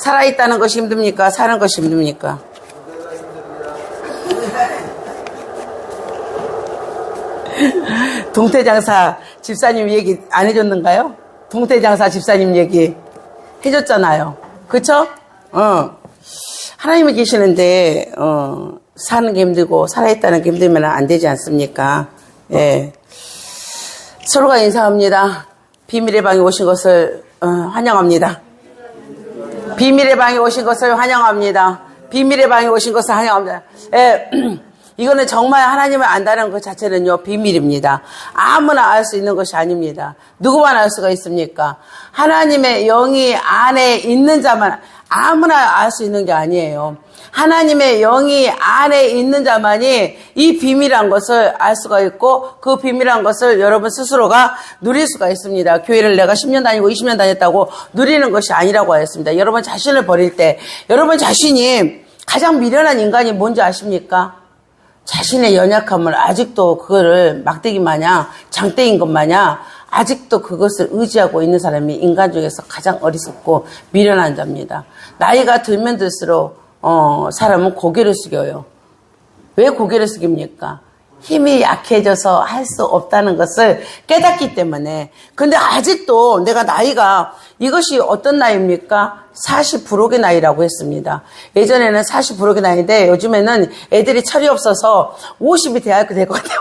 살아있다는 것이 힘듭니까? 사는 것이 힘듭니까? 동태장사 집사님 얘기 안 해줬는가요? 동태장사 집사님 얘기 해줬잖아요. 그쵸? 하나님이 계시는데, 사는 게 힘들고, 살아있다는 게 힘들면 안 되지 않습니까? 예. 서로가 인사합니다. 비밀의 방에 오신 것을, 환영합니다. 비밀의 방에 오신 것을 환영합니다. 비밀의 방에 오신 것을 환영합니다. 예. 이거는 정말 하나님을 안다는 것 자체는요, 비밀입니다. 아무나 알 수 있는 것이 아닙니다. 누구만 알 수가 있습니까? 하나님의 영이 안에 있는 자만, 아무나 알 수 있는 게 아니에요. 하나님의 영이 안에 있는 자만이 이 비밀한 것을 알 수가 있고, 그 비밀한 것을 여러분 스스로가 누릴 수가 있습니다. 교회를 내가 10년 다니고 20년 다녔다고 누리는 것이 아니라고 하였습니다. 여러분 자신을 버릴 때, 여러분 자신이 가장 미련한 인간이 뭔지 아십니까? 자신의 연약함을 아직도 그거를 막대기 마냥, 장대인 것 마냥 아직도 그것을 의지하고 있는 사람이 인간 중에서 가장 어리석고 미련한 자입니다. 나이가 들면 들수록 사람은 고개를 숙여요. 왜 고개를 숙입니까? 힘이 약해져서 할 수 없다는 것을 깨닫기 때문에. 근데 아직도 내가 나이가, 이것이 어떤 나이입니까? 40부록의 나이라고 했습니다. 예전에는 40부록의 나이인데 요즘에는 애들이 철이 없어서 50이 돼야 될 것 같아요.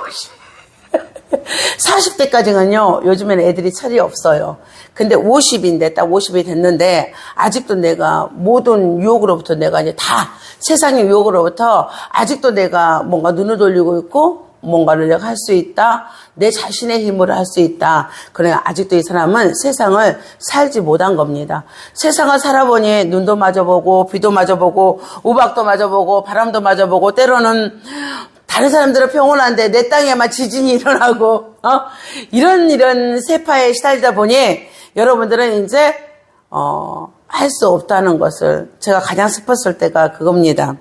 40대까지는요, 요즘에는 애들이 철이 없어요. 근데 50인데, 딱 50이 됐는데, 아직도 내가 모든 유혹으로부터 내가 이제 다, 세상의 유혹으로부터 아직도 내가 뭔가 눈을 돌리고 있고, 뭔가를 내가 할 수 있다. 내 자신의 힘으로 할 수 있다. 그래, 아직도 이 사람은 세상을 살지 못한 겁니다. 세상을 살아보니 눈도 마주보고, 비도 마주보고, 우박도 마주보고, 바람도 마주보고, 때로는 다른 사람들은 평온한데 내 땅에만 지진이 일어나고, 이런 세파에 시달리다 보니 여러분들은 이제, 할 수 없다는 것을 제가 가장 슬펐을 때가 그겁니다.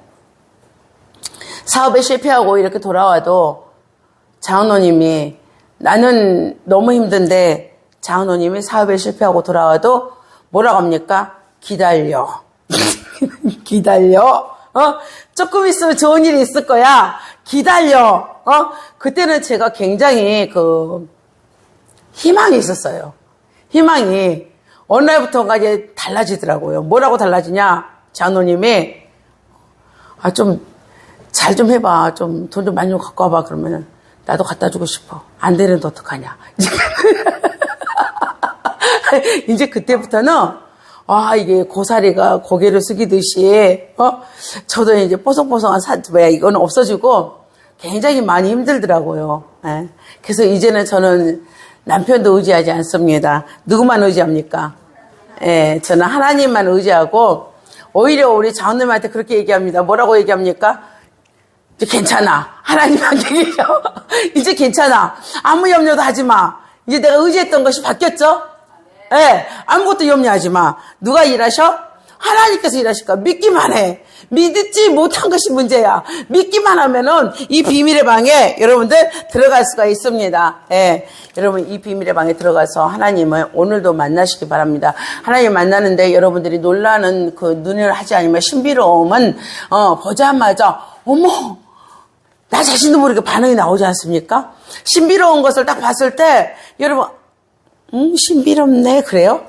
사업에 실패하고 이렇게 돌아와도 장로님이 나는 너무 힘든데 장로님이 사업에 실패하고 돌아와도 뭐라고 합니까? 기다려. 기다려. 조금 있으면 좋은 일이 있을 거야. 기다려. 그때는 제가 굉장히 희망이 있었어요. 희망이 어느 날부터가 이제 달라지더라고요. 뭐라고 달라지냐? 장로님이 잘 좀 해봐. 돈 좀 많이 갖고 와봐. 그러면은 나도 갖다 주고 싶어. 안 되는데 어떡하냐. 이제 그때부터는 이게 고사리가 고개를 숙이듯이 저도 이제 뽀송뽀송한 이거는 없어지고 굉장히 많이 힘들더라고요. 예. 그래서 이제는 저는 남편도 의지하지 않습니다. 누구만 의지합니까? 예, 저는 하나님만 의지하고 오히려 우리 장로님한테 그렇게 얘기합니다. 뭐라고 얘기합니까? 이제 괜찮아. 하나님한테 얘기해요. 이제 괜찮아. 아무 염려도 하지 마. 이제 내가 의지했던 것이 바뀌었죠? 예, 네, 아무것도 염려하지 마. 누가 일하셔? 하나님께서 일하실까? 믿기만 해. 믿지 못한 것이 문제야. 믿기만 하면은 이 비밀의 방에 여러분들 들어갈 수가 있습니다. 예. 여러분 이 비밀의 방에 들어가서 하나님을 오늘도 만나시기 바랍니다. 하나님 만나는데 여러분들이 놀라는 그 눈을 하지 않으면 신비로움은 보자마자 어머 나 자신도 모르게 반응이 나오지 않습니까? 신비로운 것을 딱 봤을 때 여러분 신비롭네 그래요?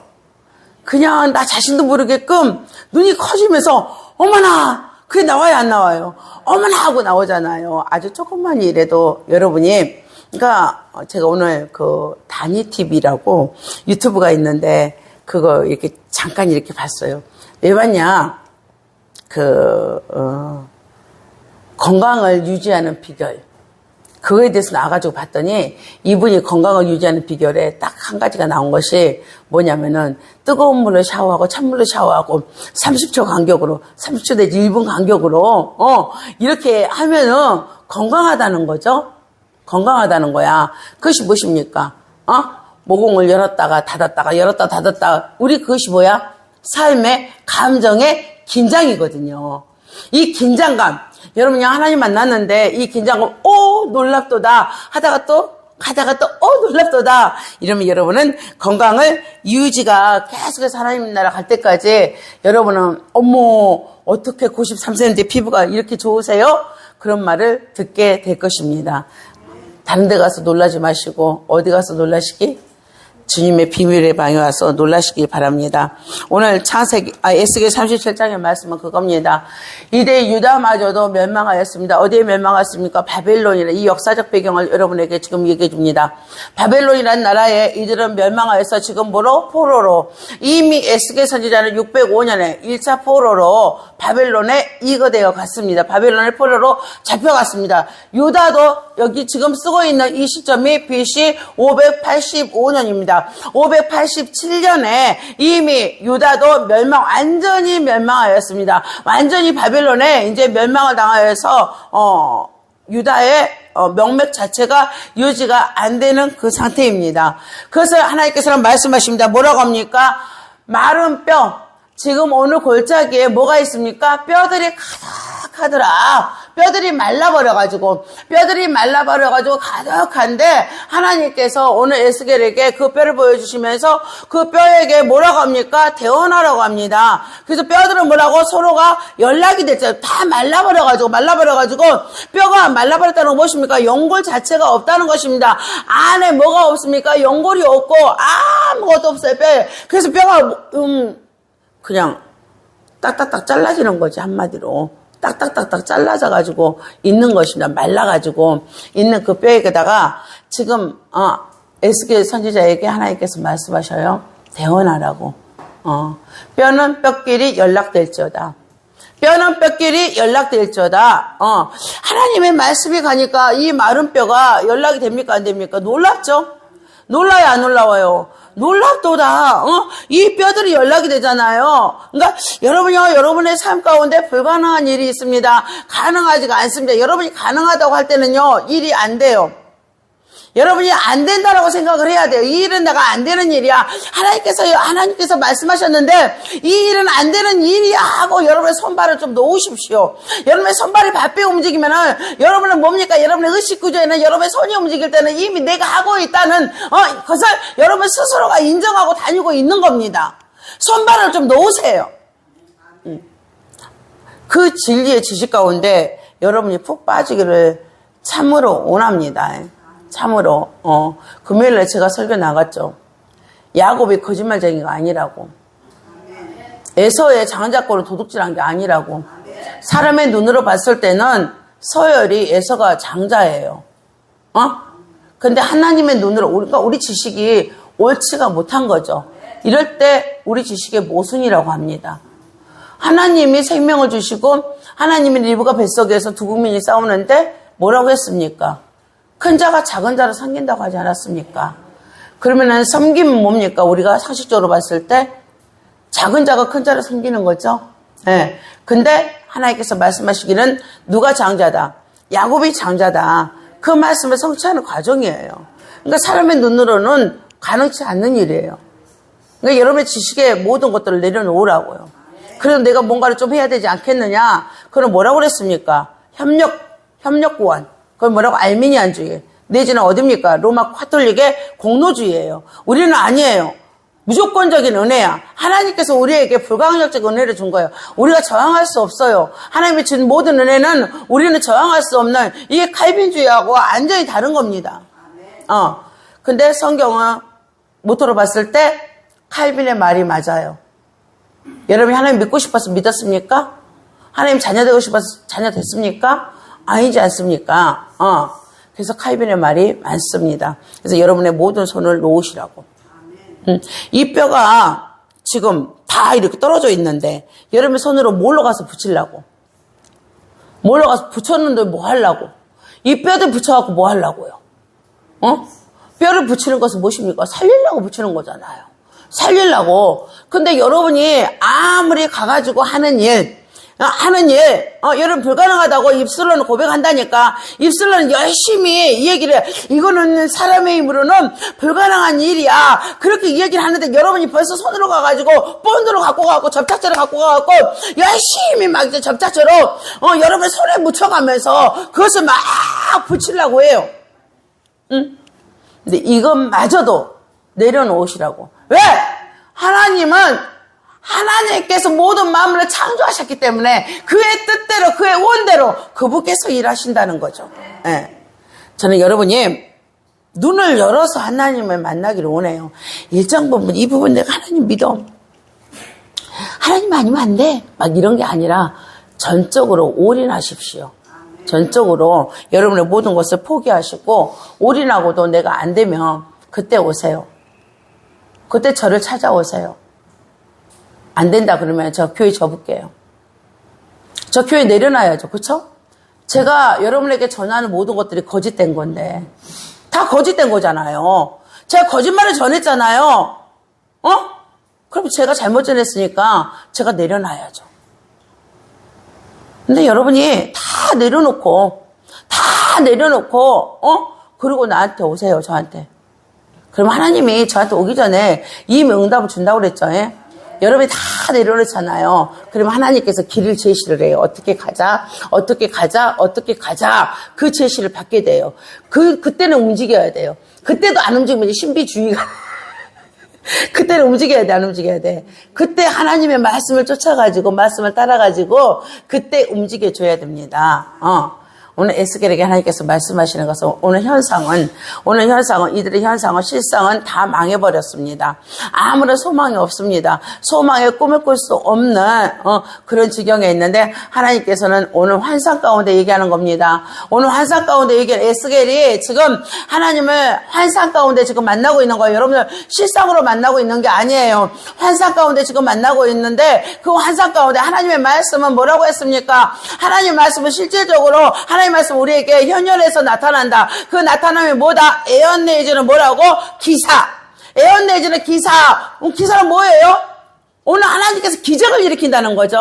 그냥 나 자신도 모르게끔 눈이 커지면서 어머나 그게 나와요 안 나와요? 어머나 하고 나오잖아요. 아주 조금만 일해도 여러분이 그러니까 제가 오늘 다니TV라고 유튜브가 있는데 그거 이렇게 잠깐 이렇게 봤어요. 왜 봤냐? 건강을 유지하는 비결. 그거에 대해서 나와가지고 봤더니 이분이 건강을 유지하는 비결에 딱 한 가지가 나온 것이 뭐냐면은 뜨거운 물로 샤워하고 찬물로 샤워하고 30초 간격으로 30초 내지 1분 간격으로 이렇게 하면은 건강하다는 거죠. 건강하다는 거야. 그것이 무엇입니까? 모공을 열었다가 닫았다가 열었다 닫았다. 우리 그것이 뭐야? 삶의 감정의 긴장이거든요. 이 긴장감. 여러분이 하나님 만났는데 이 긴장감 놀랍도다 하다가 또 가다가 또 놀랍도다 이러면 여러분은 건강을 유지가 계속해서 하나님 나라 갈 때까지 여러분은 어머 어떻게 93세인데 피부가 이렇게 좋으세요? 그런 말을 듣게 될 것입니다. 다른 데 가서 놀라지 마시고 어디 가서 놀라시기? 주님의 비밀의 방에 와서 놀라시길 바랍니다. 오늘 에스겔 37장의 말씀은 그겁니다. 이때 유다마저도 멸망하였습니다. 어디에 멸망했습니까? 바벨론이라. 이 역사적 배경을 여러분에게 지금 얘기해 줍니다. 바벨론이라는 나라에 이들은 멸망하여서 지금 뭐로? 포로로. 이미 에스겔 선지자는 605년에 1차 포로로 바벨론에 이거되어 갔습니다. 바벨론의 포로로 잡혀갔습니다. 유다도 여기 지금 쓰고 있는 이 시점이 BC 585년입니다. 587년에 이미 유다도 완전히 멸망하였습니다. 완전히 바벨론에 이제 멸망을 당하여서, 유다의 명맥 자체가 유지가 안 되는 그 상태입니다. 그래서 하나님께서는 말씀하십니다. 뭐라고 합니까? 마른 뼈. 지금 오늘 골짜기에 뭐가 있습니까? 뼈들이 가득하더라. 뼈들이 말라버려가지고 가득한데 하나님께서 오늘 에스겔에게 그 뼈를 보여주시면서 그 뼈에게 뭐라고 합니까? 대언하라고 합니다. 그래서 뼈들은 뭐라고? 서로가 연락이 됐죠. 다 말라버려가지고 뼈가 말라버렸다는 건 무엇입니까? 연골 자체가 없다는 것입니다. 안에 뭐가 없습니까? 연골이 없고 아무것도 없어요. 뼈에. 그래서 뼈가 그냥 딱딱딱 잘라지는 거지. 한마디로 딱딱딱딱 잘라져가지고 있는 것입니다. 말라가지고 있는 그 뼈에다가 지금 에스겔 선지자에게 하나님께서 말씀하셔요. 대언하라고. 뼈는 뼈끼리 연락될지어다. 하나님의 말씀이 가니까 이 마른 뼈가 연락이 됩니까? 안 됩니까? 놀랍죠? 놀라요? 안 놀라워요? 놀랍도다. 이 뼈들이 연락이 되잖아요. 그러니까 여러분이요, 여러분의 삶 가운데 불가능한 일이 있습니다. 가능하지가 않습니다. 여러분이 가능하다고 할 때는요, 일이 안 돼요. 여러분이 안 된다라고 생각을 해야 돼요. 이 일은 내가 안 되는 일이야. 하나님께서 말씀하셨는데 이 일은 안 되는 일이야 하고 여러분의 손발을 좀 놓으십시오. 여러분의 손발이 바삐 움직이면은 여러분은 뭡니까? 여러분의 의식 구조에는 여러분의 손이 움직일 때는 이미 내가 하고 있다는 것을 여러분 스스로가 인정하고 다니고 있는 겁니다. 손발을 좀 놓으세요. 그 진리의 지식 가운데 여러분이 푹 빠지기를 참으로 원합니다. 참으로. 금요일에 제가 설교 나갔죠. 야곱이 거짓말쟁이가 아니라고. 에서의 장자권을 도둑질한 게 아니라고. 사람의 눈으로 봤을 때는 서열이 에서가 장자예요. 근데 하나님의 눈으로, 그러니까 우리 지식이 옳지가 못한 거죠. 이럴 때 우리 지식의 모순이라고 합니다. 하나님이 생명을 주시고 하나님이 리브가 뱃속에서 두 국민이 싸우는데 뭐라고 했습니까? 큰 자가 작은 자를 섬긴다고 하지 않았습니까? 그러면은 섬김은 뭡니까? 우리가 상식적으로 봤을 때 작은 자가 큰 자를 섬기는 거죠. 네. 근데 하나님께서 말씀하시기는 누가 장자다? 야곱이 장자다. 그 말씀을 성취하는 과정이에요. 그러니까 사람의 눈으로는 가능치 않는 일이에요. 그러니까 여러분의 지식의 모든 것들을 내려놓으라고요. 그래서 내가 뭔가를 좀 해야 되지 않겠느냐? 그럼 뭐라고 그랬습니까? 협력구원. 그건 뭐라고? 알미니안주의. 내지는 어딥니까? 로마 카톨릭의 공로주의예요. 우리는 아니에요. 무조건적인 은혜야. 하나님께서 우리에게 불가항력적 은혜를 준 거예요. 우리가 저항할 수 없어요. 하나님이 준 모든 은혜는 우리는 저항할 수 없는, 이게 칼빈주의하고 완전히 다른 겁니다. 근데 성경은 모토로 봤을 때 칼빈의 말이 맞아요. 여러분이 하나님 믿고 싶어서 믿었습니까? 하나님 자녀 되고 싶어서 자녀 됐습니까? 아니지 않습니까? 그래서 칼빈의 말이 많습니다. 그래서 여러분의 모든 손을 놓으시라고. 이 뼈가 지금 다 이렇게 떨어져 있는데 여러분의 손으로 뭘로 가서 붙이려고? 뭘로 가서 붙였는데 뭐 하려고? 이 뼈들 붙여갖고 뭐 하려고요? 뼈를 붙이는 것은 무엇입니까? 살리려고 붙이는 거잖아요. 살리려고. 근데 여러분이 아무리 가가지고 하는 일, 여러분 불가능하다고 입술로는 고백한다니까. 입술로는 열심히 이 얘기를 해. 이거는 사람의 힘으로는 불가능한 일이야. 그렇게 이 얘기를 하는데 여러분이 벌써 손으로 가가지고 본드로 갖고 가고 접착제를 갖고 가고 열심히 막 이제 접착제로 여러분의 손에 묻혀가면서 그것을 막 붙이려고 해요. 근데 이것마저도 내려놓으시라고. 왜? 하나님께서 모든 만물을 창조하셨기 때문에 그의 뜻대로 그의 원대로 그분께서 일하신다는 거죠. 네. 저는 여러분이 눈을 열어서 하나님을 만나기를 원해요. 일정 부분, 이 부분 내가 하나님 믿어. 하나님 아니면 안 돼. 막 이런 게 아니라 전적으로 올인하십시오. 전적으로 여러분의 모든 것을 포기하시고 올인하고도 내가 안 되면 그때 오세요. 그때 저를 찾아오세요. 안 된다 그러면 저 교회 접을게요. 저 교회 내려놔야죠. 그렇죠? 제가 여러분에게 전하는 모든 것들이 거짓된 건데 다 거짓된 거잖아요. 제가 거짓말을 전했잖아요. 그럼 제가 잘못 전했으니까 제가 내려놔야죠. 근데 여러분이 다 내려놓고 그리고 나한테 오세요. 저한테. 그럼 하나님이 저한테 오기 전에 이미 응답을 준다고 그랬죠. 예? 여러분이 다 내려놓잖아요. 그러면 하나님께서 길을 제시를 해요. 어떻게 가자. 그 제시를 받게 돼요. 그때는 움직여야 돼요. 그때도 안 움직이면 신비주의가. 그때는 움직여야 돼, 안 움직여야 돼. 그때 하나님의 말씀을 쫓아가지고, 말씀을 따라가지고, 그때 움직여줘야 됩니다. 오늘 에스겔에게 하나님께서 말씀하시는 것은 오늘 현상은 이들의 현상은 실상은 다 망해버렸습니다. 아무런 소망이 없습니다. 소망의 꿈을 꿀 수 없는 그런 지경에 있는데 하나님께서는 오늘 환상 가운데 얘기하는 겁니다. 오늘 환상 가운데 얘기하는 에스겔이 지금 하나님을 환상 가운데 지금 만나고 있는 거예요. 여러분들 실상으로 만나고 있는 게 아니에요. 환상 가운데 지금 만나고 있는데 그 환상 가운데 하나님의 말씀은 뭐라고 했습니까? 하나님의 말씀은 실질적으로 하나님의 말씀 우리에게 현현에서 나타난다. 그 나타남이 뭐다? 에언 내지는 뭐라고? 기사. 에언 내지는 기사. 기사는 뭐예요? 오늘 하나님께서 기적을 일으킨다는 거죠.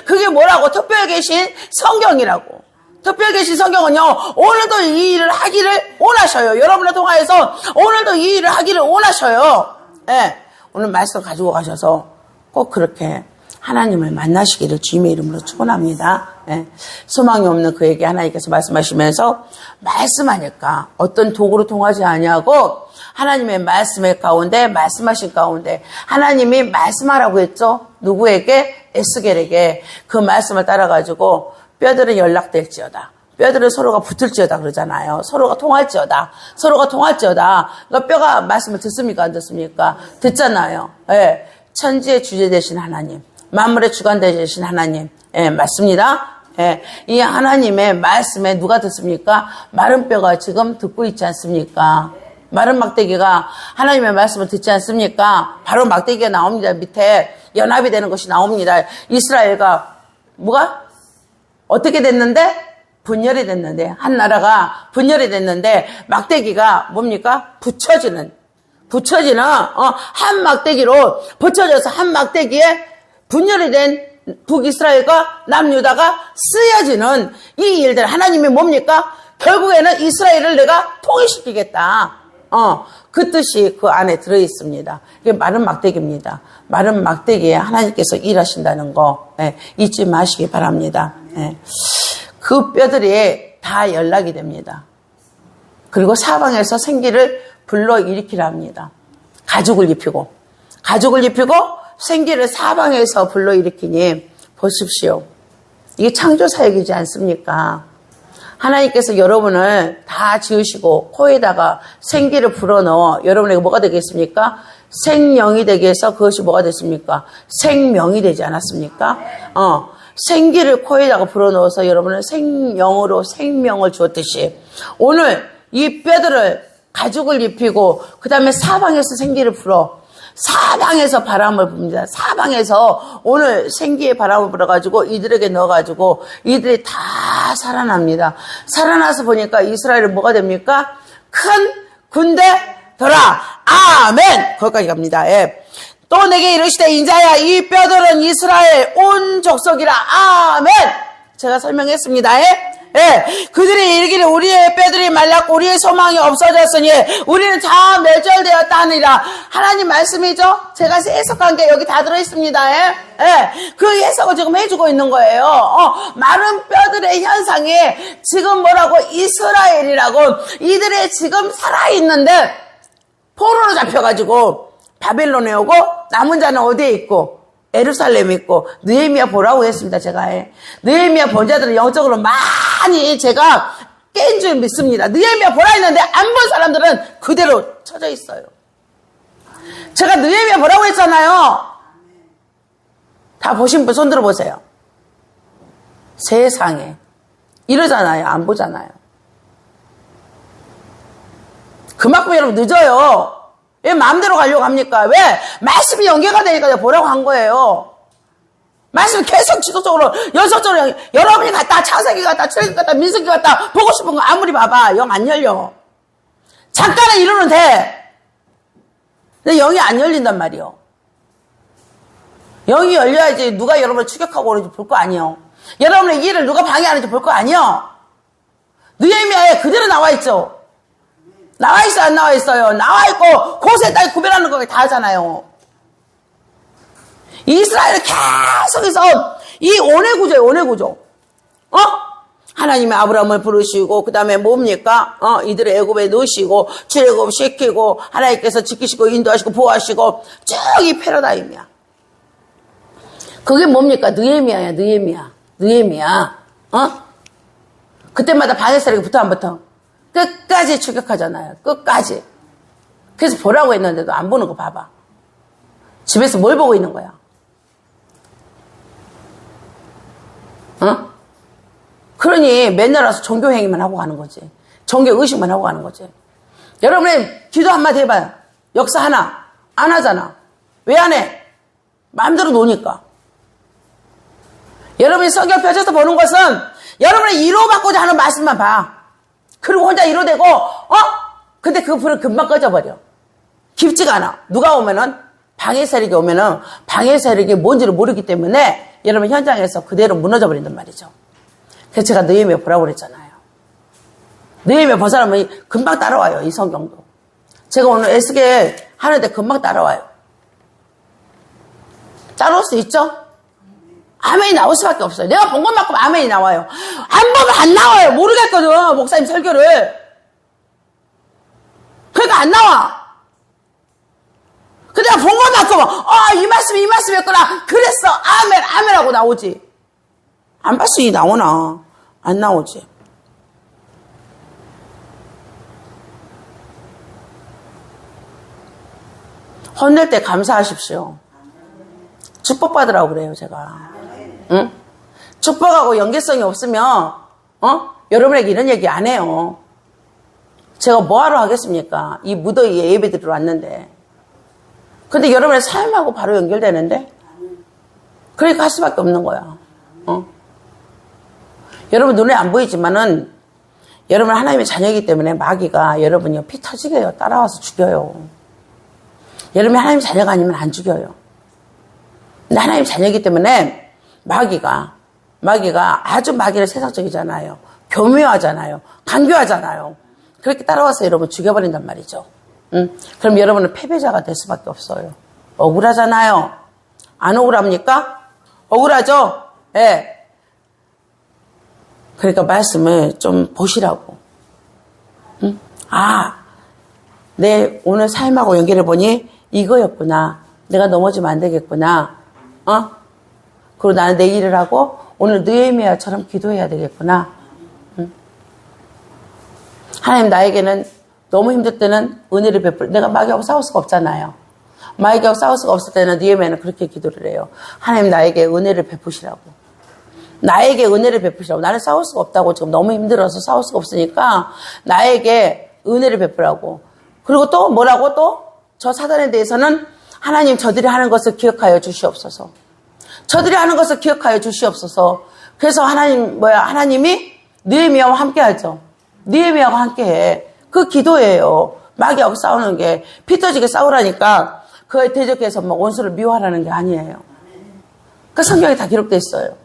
그게 뭐라고? 특별히 계신 성경이라고. 특별히 계신 성경은요, 오늘도 이 일을 하기를 원하셔요. 여러분을 통하여서 오늘도 이 일을 하기를 원하셔요. 네. 오늘 말씀 가지고 가셔서 꼭 그렇게 하나님을 만나시기를 주님의 이름으로 축원합니다. 네. 소망이 없는 그에게 하나님께서 말씀하시면서 말씀하니까 어떤 도구로 통하지 아니하고 하나님의 말씀의 가운데 말씀하신 가운데 하나님이 말씀하라고 했죠. 누구에게? 에스겔에게. 그 말씀을 따라가지고 뼈들은 연락될지어다. 뼈들은 서로가 붙을지어다 그러잖아요. 서로가 통할지어다. 그러니까 뼈가 말씀을 듣습니까? 안 듣습니까? 듣잖아요. 네. 천지의 주제 되신 하나님. 만물의 주관 되신 하나님. 예, 맞습니다. 예, 이 하나님의 말씀에 누가 듣습니까? 마른 뼈가 지금 듣고 있지 않습니까? 마른 막대기가 하나님의 말씀을 듣지 않습니까? 바로 막대기가 나옵니다. 밑에 연합이 되는 것이 나옵니다. 이스라엘과 뭐가? 어떻게 됐는데? 분열이 됐는데, 한 나라가 분열이 됐는데 막대기가 뭡니까? 붙여지는 한 막대기로 붙여져서 한 막대기에 분열이 된 북이스라엘과 남유다가 쓰여지는 이 일들. 하나님이 뭡니까? 결국에는 이스라엘을 내가 통일시키겠다. 그 뜻이 그 안에 들어있습니다. 이게 마른 막대기입니다. 마른 막대기에 하나님께서 일하신다는 거 잊지 마시기 바랍니다. 그 뼈들이 다 연락이 됩니다. 그리고 사방에서 생기를 불러일으키라 합니다. 가죽을 입히고 생기를 사방에서 불러일으키니 보십시오. 이게 창조사역이지 않습니까? 하나님께서 여러분을 다 지으시고 코에다가 생기를 불어넣어 여러분에게 뭐가 되겠습니까? 생명이 되게 해서 그것이 뭐가 됐습니까? 생명이 되지 않았습니까? 생기를 코에다가 불어넣어서 여러분은 생명으로 생명을 주었듯이 오늘 이 뼈들을 가죽을 입히고 그 다음에 사방에서 생기를 불어 사방에서 바람을 붑니다. 사방에서 오늘 생기의 바람을 불어가지고 이들에게 넣어가지고 이들이 다 살아납니다. 살아나서 보니까 이스라엘은 뭐가 됩니까? 큰 군대 더라. 아멘. 거기까지 갑니다. 예. 또 내게 이르시되 인자야 이 뼈들은 이스라엘 온 족속이라. 아멘. 제가 설명했습니다. 예. 예, 그들이 이르기를 우리의 뼈들이 말랐고 우리의 소망이 없어졌으니 우리는 다 멸절되었다 하니라. 하나님 말씀이죠. 제가 해석한 게 여기 다 들어있습니다. 예? 예, 그 해석을 지금 해주고 있는 거예요. 마른 뼈들의 현상이 지금 뭐라고 이스라엘이라고 이들의 지금 살아있는데 포로로 잡혀가지고 바벨론에 오고 남은 자는 어디에 있고 예루살렘에 있고 느헤미야 보라고 했습니다. 제가 느헤미야 본 자들은 영적으로 많이 제가 깬 줄 믿습니다. 느헤미야 보라 했는데 안 본 사람들은 그대로 쳐져 있어요. 제가 느헤미야 보라고 했잖아요. 다 보신 분 손 들어보세요. 세상에 이러잖아요. 안 보잖아요. 그만큼 여러분 늦어요. 왜 마음대로 가려고 합니까? 왜? 말씀이 연계가 되니까 보라고 한 거예요. 말씀이 계속 지속적으로, 연속적으로, 여러분이 갔다, 창세기 갔다, 출애굽기 갔다, 민수기 갔다, 보고 싶은 거 아무리 봐봐. 영 안 열려. 잠깐은 이러면 돼. 근데 영이 안 열린단 말이요. 영이 열려야지 누가 여러분을 추격하고 오는지 볼 거 아니요. 여러분의 일을 누가 방해하는지 볼 거 아니요. 느헤미야에 그대로 나와 있죠. 나와 있어요, 안 나와 있어요? 나와 있고, 곳에 딱 구별하는 거 다 하잖아요. 이스라엘을 계속해서, 이 원해구조예요, 원해구조. 하나님의 아브라함을 부르시고, 그 다음에 뭡니까? 이들을 애굽에 넣으시고, 출애굽 시키고, 하나님께서 지키시고, 인도하시고, 보호하시고, 쭉 이 패러다임이야. 그게 뭡니까? 느헤미야야, 느헤미야. 그때마다 바네사에게 붙어 안 붙어? 끝까지 추격하잖아요. 끝까지. 그래서 보라고 했는데도 안 보는 거 봐봐. 집에서 뭘 보고 있는 거야? 그러니 맨날 와서 종교 행위만 하고 가는 거지. 종교 의식만 하고 가는 거지. 여러분의 기도 한마디 해봐요. 역사 하나. 안 하잖아. 왜 안 해? 마음대로 노니까. 여러분이 성경 펼쳐서 보는 것은 여러분의 위로받고자 하는 말씀만 봐. 그리고 혼자 위로되고, 근데 그 불은 금방 꺼져버려. 깊지가 않아. 누가 오면은, 방해 세력이 오면은, 방해 세력이 뭔지를 모르기 때문에, 여러분 현장에서 그대로 무너져 버린단 말이죠. 그래서 제가 느헤미야 보라고 그랬잖아요. 느헤미야 본 사람은 금방 따라와요, 이 성경도. 제가 오늘 에스겔 하는데 금방 따라와요. 따라올 수 있죠? 아멘이 나올 수밖에 없어요. 내가 본 것만큼 아멘이 나와요. 안 보면 안 나와요. 모르겠거든, 목사님 설교를. 그러니까 안 나와. 근데 내가 본 것만큼, 이 말씀이었구나. 그랬어. 아멘 하고 나오지. 안 봤으니 나오나? 안 나오지. 혼낼 때 감사하십시오. 축복받으라고 그래요, 제가. 응? 축복하고 연계성이 없으면, 여러분에게 이런 얘기 안 해요. 제가 뭐하러 하겠습니까? 이 무더위에 예배 드리러 왔는데. 근데 여러분의 삶하고 바로 연결되는데? 그러니까 할 수밖에 없는 거야. 여러분 눈에 안 보이지만은, 여러분 하나님의 자녀이기 때문에 마귀가 여러분이 피 터지게 해요. 따라와서 죽여요. 여러분이 하나님의 자녀가 아니면 안 죽여요. 근데 하나님 자녀이기 때문에 마귀가 아주 마귀는 세상적이잖아요. 교묘하잖아요. 강교하잖아요. 그렇게 따라와서 여러분 죽여버린단 말이죠. 그럼 여러분은 패배자가 될 수밖에 없어요. 억울하잖아요. 안 억울합니까? 억울하죠? 예. 네. 그러니까 말씀을 좀 보시라고. 내 오늘 삶하고 연결해보니 이거였구나. 내가 넘어지면 안 되겠구나. 그리고 나는 내 일을 하고 오늘 느헤미야처럼 기도해야 되겠구나. 하나님 나에게는 너무 힘들 때는 은혜를 베풀. 내가 마귀하고 싸울 수가 없잖아요. 마귀하고 싸울 수가 없을 때는 느헤미야는 그렇게 기도를 해요. 하나님 나에게 은혜를 베푸시라고. 나에게 은혜를 베푸시라고. 나는 싸울 수가 없다고. 지금 너무 힘들어서 싸울 수가 없으니까 나에게 은혜를 베푸라고. 그리고 또 뭐라고 또? 저 사단에 대해서는 하나님 저들이 하는 것을 기억하여 주시옵소서. 저들이 하는 것을 기억하여 주시옵소서. 그래서 하나님이 느헤미야와 함께 하죠. 느헤미야와 함께 해. 그 기도예요. 마귀하고 싸우는 게 피 터지게 싸우라니까 그에 대적해서 원수를 미워하라는 게 아니에요. 그 성경에 다 기록되어 있어요.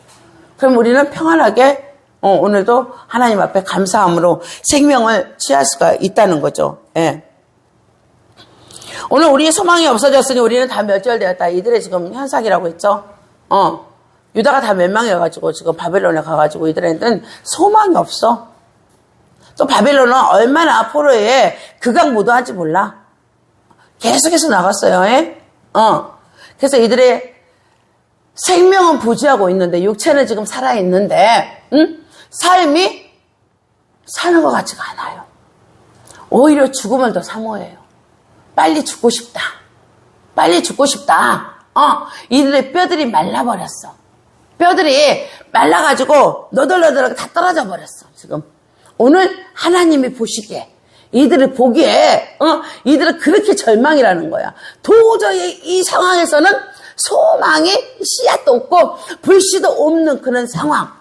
그럼 우리는 평안하게 오늘도 하나님 앞에 감사함으로 생명을 취할 수가 있다는 거죠. 예. 오늘 우리의 소망이 없어졌으니 우리는 다 멸절되었다. 이들의 지금 현상이라고 했죠. 유다가 다 멸망해가지고 지금 바벨론에 가가지고 이들한테는 소망이 없어. 또 바벨론은 얼마나 포로에 극악무도한지 몰라. 계속해서 나갔어요. 예? 그래서 이들의 생명은 부지하고 있는데 육체는 지금 살아있는데 삶이 사는 것 같지가 않아요. 오히려 죽음을 더 사모해요. 빨리 죽고 싶다. 빨리 죽고 싶다. 이들의 뼈들이 말라버렸어. 뼈들이 말라가지고 너덜너덜하게 다 떨어져 버렸어. 지금 오늘 하나님이 보시기에 이들을 보기에 이들은 그렇게 절망이라는 거야. 도저히 이 상황에서는 소망이 씨앗도 없고 불씨도 없는 그런 상황.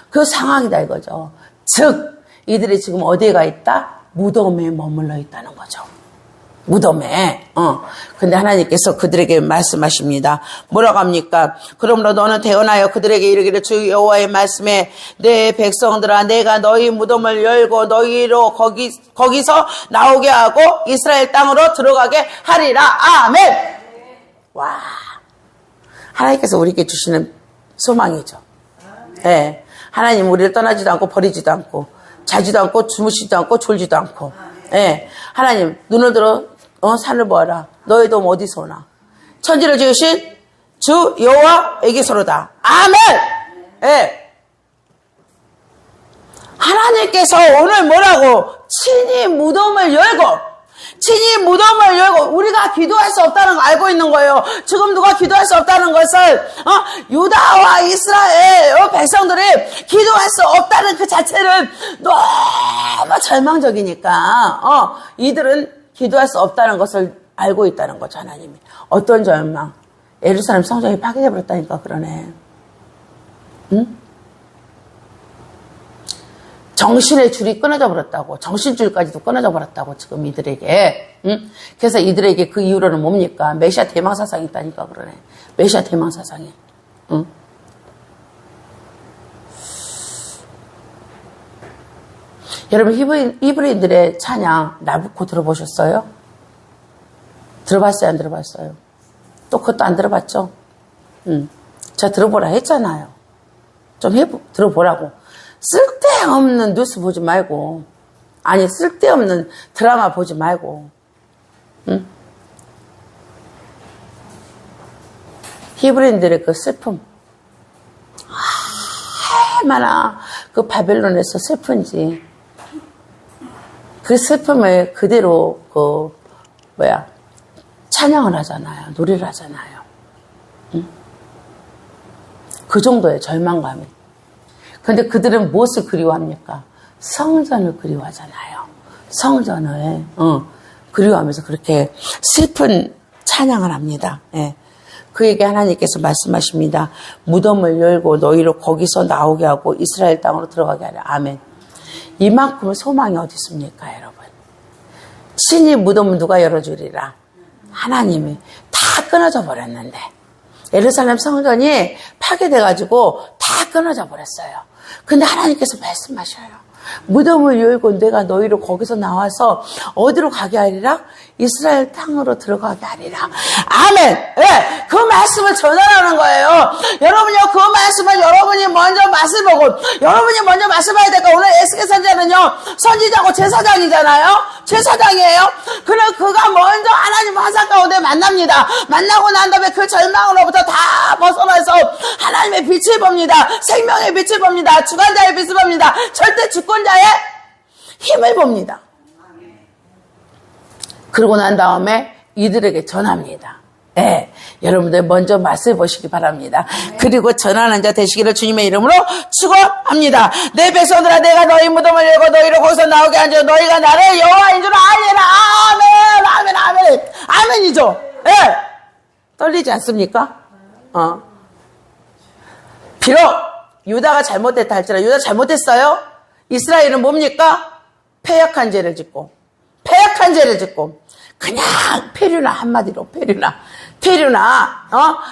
그 상황이다 이거죠. 즉 이들이 지금 어디에 가 있다? 무덤에 머물러 있다는 거죠. 무덤에. 근데 하나님께서 그들에게 말씀하십니다. 뭐라고 합니까? 그러므로 너는 대언하여 그들에게 이르기를 주 여호와의 말씀에 내 백성들아 내가 너희 무덤을 열고 너희로 거기서 나오게 하고 이스라엘 땅으로 들어가게 하리라. 아멘. 와. 하나님께서 우리에게 주시는 소망이죠. 네. 하나님 우리를 떠나지도 않고 버리지도 않고 자지도 않고 주무시지도 않고 졸지도 않고. 네. 하나님 눈을 들어 산을 보아라. 너희 도움 어디서 오나? 천지를 지으신 주 여호와에게서로다. 아멘. 네. 하나님께서 오늘 뭐라고? 친히 무덤을 열고 우리가 기도할 수 없다는 거 알고 있는 거예요. 지금 누가 기도할 수 없다는 것을 유다와 이스라엘 백성들이 기도할 수 없다는 그 자체는 너무 절망적이니까 이들은 기도할 수 없다는 것을 알고 있다는 거죠. 하나님이. 어떤 절망? 예루살렘 성전이 파괴돼 버렸다니까 그러네. 응? 정신의 줄이 끊어져 버렸다고. 정신줄까지도 끊어져 버렸다고 지금 이들에게. 응? 그래서 이들에게 그 이후로는 뭡니까? 메시아 대망사상이 있다니까 그러네. 메시아 대망사상이. 응? 여러분 히브리인들의 찬양 나부코 들어보셨어요? 들어봤어요? 안 들어봤어요? 또 그것도 안 들어봤죠? 제가 들어보라 했잖아요. 좀 들어보라고. 쓸데없는 뉴스 보지 말고, 아니 쓸데없는 드라마 보지 말고, 응? 히브리인들의 그 슬픔, 얼마나 그 바벨론에서 슬픈지, 그 슬픔을 그대로 찬양을 하잖아요. 노래를 하잖아요. 응? 그 정도의 절망감이. 근데 그들은 무엇을 그리워합니까? 성전을 그리워하잖아요. 성전을 그리워하면서 그렇게 슬픈 찬양을 합니다. 예. 그에게 하나님께서 말씀하십니다. 무덤을 열고 너희를 거기서 나오게 하고 이스라엘 땅으로 들어가게 하라. 아멘. 이만큼의 소망이 어디 있습니까, 여러분? 친히 무덤은 누가 열어주리라? 하나님이. 다 끊어져 버렸는데 예루살렘 성전이 파괴돼가지고 다 끊어져 버렸어요. 근데 하나님께서 말씀하셔요. 무덤을 열고 내가 너희를 거기서 나와서 어디로 가게 하리라? 이스라엘 땅으로 들어가게 하리라. 아멘. 네, 그 말씀을 전하라는 거예요. 여러분요, 그 말씀을 여러분이 먼저 맛을 보고 여러분이 먼저 맛을 봐야 될까? 오늘 에스겔 선지자는요, 선지자고 제사장이잖아요. 제사장이에요. 그럼 그가 먼저 하나님 환상 가운데 만납니다. 만나고 난 다음에 그 절망으로부터 다 벗어나서 하나님의 빛을 봅니다. 생명의 빛을 봅니다. 주관자의 빛을 봅니다. 절대 주권자의 힘을 봅니다. 그러고 난 다음에 이들에게 전합니다. 네, 여러분들 먼저 맛을 보시기 바랍니다. 그리고 전하는 자 되시기를 주님의 이름으로 축원합니다. 내 백성들아 내가 너희 무덤을 열고 너희를 거기서 나오게 한즉 너희가 나를 여호와인 줄 알리라. 아멘. 아멘. 아멘. 아멘이죠. 예. 네. 떨리지 않습니까? 비록 유다가 잘못됐다 할지라도 유다 잘못했어요. 이스라엘은 뭡니까? 패역한 죄를 짓고 그냥 페류나 한마디로 페류나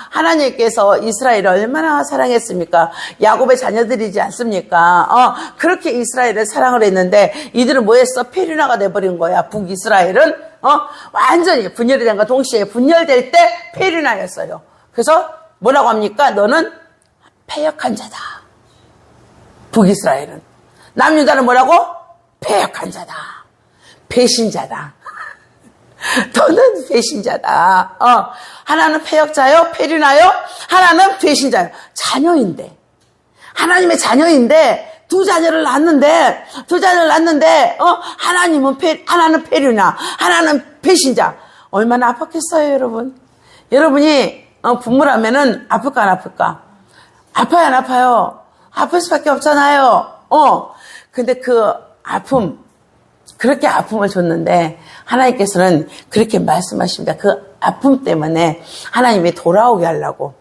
하나님께서 이스라엘을 얼마나 사랑했습니까? 야곱의 자녀들이지 않습니까? 그렇게 이스라엘을 사랑을 했는데 이들은 뭐 했어? 페류나가 돼버린 거야. 북이스라엘은 완전히 분열이 된과 동시에 분열될 때 페류나였어요. 그래서 뭐라고 합니까? 너는 패역한 자다. 북이스라엘은. 남유다는 뭐라고? 패역한 자다. 배신자다. 너는 배신자다. 하나는 패역자요, 페류나요. 하나는 배신자요. 자녀인데, 하나님의 자녀인데 두 자녀를 낳는데 하나는 페류나, 하나는 배신자. 얼마나 아팠겠어요, 여러분. 여러분이 부모라면은 아플까 안 아플까? 아파요, 안 아파요? 아플 수밖에 없잖아요. 근데 그 아픔, 그렇게 아픔을 줬는데 하나님께서는 그렇게 말씀하십니다. 그 아픔 때문에 하나님이 돌아오게 하려고.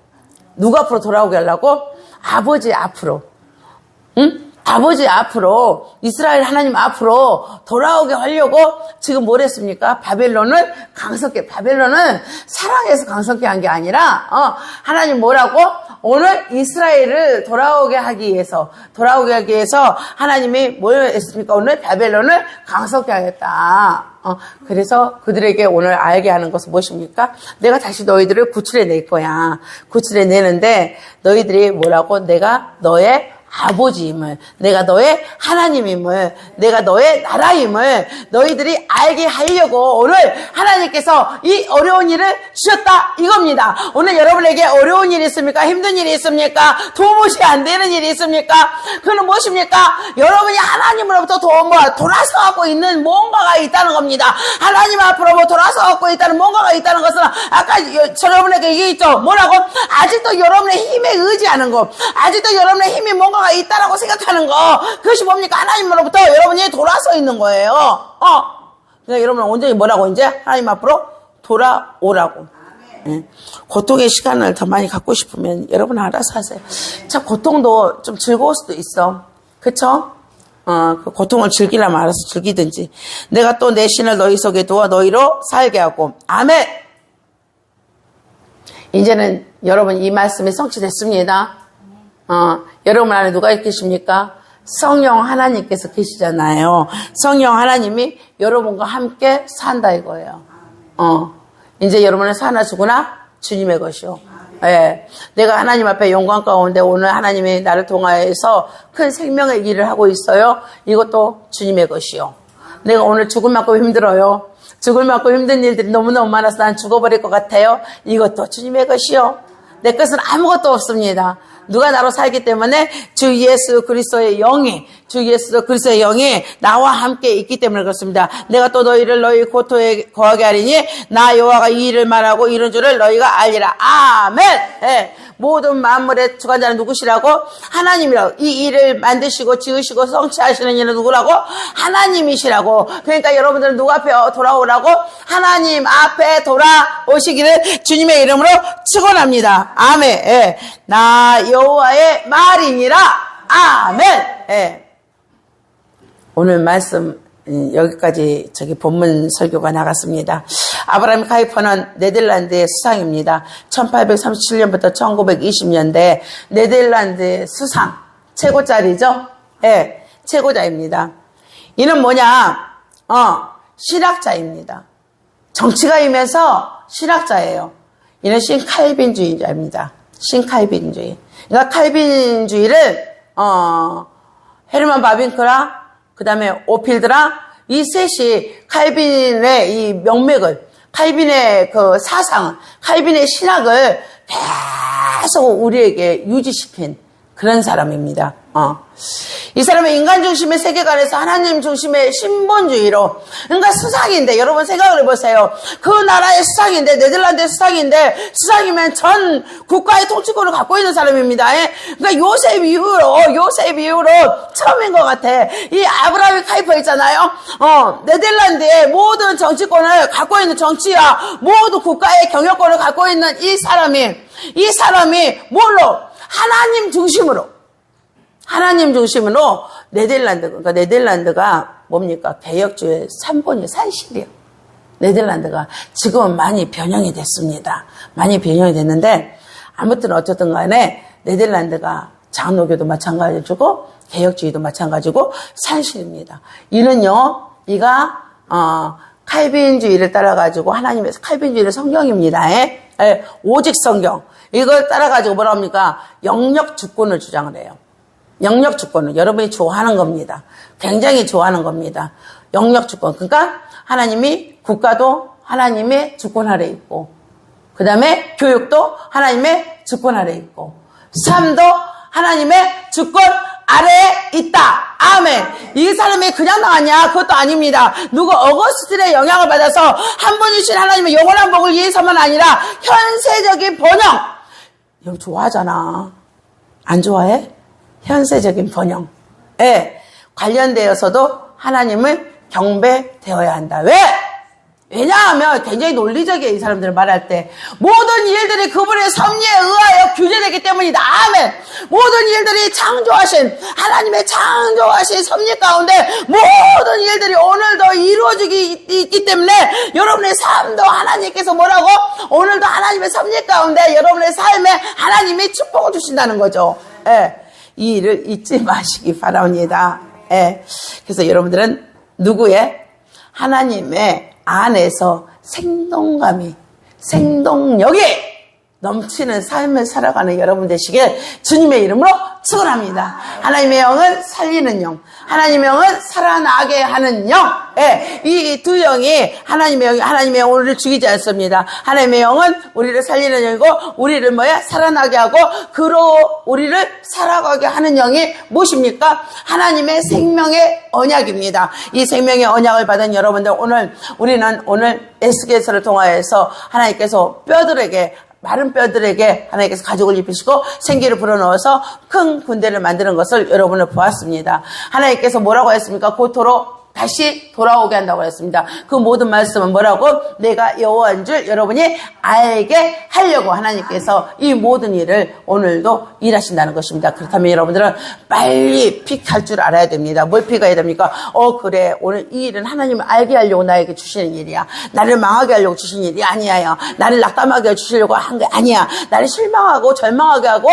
누구 앞으로 돌아오게 하려고? 아버지 앞으로. 응? 아버지 앞으로, 이스라엘 하나님 앞으로 돌아오게 하려고 지금 뭘 했습니까? 바벨론은 사랑해서 강성케 한 게 아니라, 하나님 뭐라고? 오늘 이스라엘을 돌아오게 하기 위해서 하나님이 뭘 했습니까? 오늘 바벨론을 강성케 하겠다. 그래서 그들에게 오늘 알게 하는 것은 무엇입니까? 내가 다시 너희들을 구출해 낼 거야. 구출해 내는데 너희들이 뭐라고? 내가 너의 아버지임을, 내가 너의 하나님임을, 내가 너의 나라임을 너희들이 알게 하려고 오늘 하나님께서 이 어려운 일을 주셨다 이겁니다. 오늘 여러분에게 어려운 일이 있습니까? 힘든 일이 있습니까? 도무지 안 되는 일이 있습니까? 그건 무엇입니까? 여러분이 하나님으로부터 돌아서 갖고 있는 뭔가가 있다는 겁니다. 하나님 앞으로 돌아서 갖고 있다는 뭔가가 있다는 것은 아까 여러분에게 얘기했죠. 뭐라고? 아직도 여러분의 힘에 의지하는 것, 아직도 여러분의 힘이 뭔가가 있다라고 생각하는 거, 그것이 뭡니까? 하나님으로부터 여러분이 돌아서 있는 거예요. 그러니까 여러분은 온전히 뭐라고? 이제 하나님 앞으로 돌아오라고. 고통의 시간을 더 많이 갖고 싶으면 여러분 알아서 하세요. 참 고통도 좀 즐거울 수도 있어. 그쵸? 그 고통을 즐기려면 알아서 즐기든지. 내가 또 내 신을 너희 속에 두어 너희로 살게 하고. 아멘. 이제는 여러분 이 말씀이 성취됐습니다. 여러분 안에 누가 계십니까? 성령 하나님께서 계시잖아요. 성령 하나님이 여러분과 함께 산다 이거예요. 이제 여러분은 사나 죽으나 주님의 것이요. 예. 내가 하나님 앞에 영광 가운데 오늘 하나님이 나를 통하여서 큰 생명의 일을 하고 있어요. 이것도 주님의 것이요. 내가 오늘 죽을 만큼 힘들어요. 죽을 만큼 힘든 일들이 너무너무 많아서 난 죽어버릴 것 같아요. 이것도 주님의 것이요. 내 것은 아무것도 없습니다. 누가 나로 살기 때문에 주 예수 그리스도의 영이 나와 함께 있기 때문에 그렇습니다. 내가 또 너희를 너희 고토에 거하게 하리니 나 여호와가 이 일을 말하고 이런 줄을 너희가 알리라. 아멘. 네. 모든 만물의 주관자는 누구시라고? 하나님이라고. 이 일을 만드시고 지으시고 성취하시는 이는 누구라고? 하나님이시라고. 그러니까 여러분들은 누구 앞에 돌아오라고? 하나님 앞에 돌아오시기를 주님의 이름으로 축원합니다. 아멘. 예. 나 여호와의 말이니라. 아멘. 예. 오늘 말씀 여기까지 본문 설교가 나갔습니다. 아브라함 카이퍼는 네덜란드의 수상입니다. 1837년부터 1920년대 네덜란드의 수상, 최고자리죠? 예, 최고자입니다. 이는 뭐냐? 신학자입니다. 정치가이면서 신학자예요. 이는 신칼빈주의자입니다. 신칼빈주의. 그러니까 칼빈주의를 헤르만 바빙크라 그 다음에 오필드랑 이 셋이 칼빈의 이 명맥을, 칼빈의 그 사상을, 칼빈의 신학을 계속 우리에게 유지시킨 그런 사람입니다. 이 사람은 인간 중심의 세계관에서 하나님 중심의 신본주의로, 그러니까 수상인데, 여러분 생각을 해보세요. 그 나라의 수상인데, 네덜란드의 수상이면 전 국가의 통치권을 갖고 있는 사람입니다. 그러니까 요셉 이후로 처음인 것 같아. 이 아브라함 카이퍼 있잖아요. 네덜란드의 모든 정치권을 갖고 있는 정치야, 모든 국가의 경영권을 갖고 있는 이 사람이 뭘로? 하나님 중심으로 그러니까 네덜란드가 뭡니까? 개혁주의 산본이 산실이에요. 네덜란드가 지금은 많이 변형이 됐습니다. 많이 변형이 됐는데 아무튼 어쨌든 간에 네덜란드가 장로교도 마찬가지고 개혁주의도 마찬가지고 산실입니다. 이는요, 이가 칼빈주의를 따라가지고 하나님의 칼빈주의를 성경입니다. 오직 성경. 이걸 따라가지고 뭐라 합니까? 영역 주권을 주장을 해요. 영역 주권을 여러분이 좋아하는 겁니다. 굉장히 좋아하는 겁니다. 영역 주권. 그러니까 하나님이 국가도 하나님의 주권 아래 있고, 그 다음에 교육도 하나님의 주권 아래 있고, 삶도 하나님의 주권 아래에 있다. 아멘. 이 사람이 그냥 나왔냐? 그것도 아닙니다. 누구 어거스틴의 영향을 받아서 한 분이신 하나님의 영원한 복을 위해서만 아니라 현세적인 번영. 이거 좋아하잖아. 안 좋아해? 현세적인 번영에 관련되어서도 하나님을 경배되어야 한다. 왜? 왜냐하면 굉장히 논리적이에요. 이 사람들을 말할 때 모든 일들이 그분의 섭리에 의하여 규제되기 때문이다. 아멘. 모든 일들이 창조하신 하나님의 창조하신 섭리 가운데 모든 일들이 오늘도 이루어지기 있기 때문에 여러분의 삶도 하나님께서 뭐라고? 오늘도 하나님의 섭리 가운데 여러분의 삶에 하나님이 축복을 주신다는 거죠. 이 일을 잊지 마시기 바랍니다. 그래서 여러분들은 누구의? 하나님의 안에서 생동감이, 생동력이 넘치는 삶을 살아가는 여러분 되시길 주님의 이름으로 축원합니다. 하나님의 영은 살리는 영, 하나님의 영은 살아나게 하는 영. 이 두 영이 하나님의 영은 우리를 죽이지 않습니다. 하나님의 영은 우리를 살리는 영이고 우리를 살아나게 하고 그로 우리를 살아가게 하는 영이 무엇입니까? 하나님의 생명의 언약입니다. 이 생명의 언약을 받은 여러분들 우리는 오늘 에스겔서를 통하여서 하나님께서 마른 뼈들에게 하나님께서 가죽을 입히시고 생기를 불어넣어서 큰 군대를 만드는 것을 여러분을 보았습니다. 하나님께서 뭐라고 했습니까? 고토로 다시 돌아오게 한다고 했습니다. 그 모든 말씀은 뭐라고? 내가 여호와인 줄 여러분이 알게 하려고 하나님께서 이 모든 일을 오늘도 일하신다는 것입니다. 그렇다면 여러분들은 빨리 픽할 줄 알아야 됩니다. 뭘 픽해야 됩니까? 그래, 오늘 이 일은 하나님을 알게 하려고 나에게 주시는 일이야. 나를 망하게 하려고 주시는 일이 아니야. 나를 낙담하게 주시려고 한 게 아니야. 나를 실망하고 절망하게 하고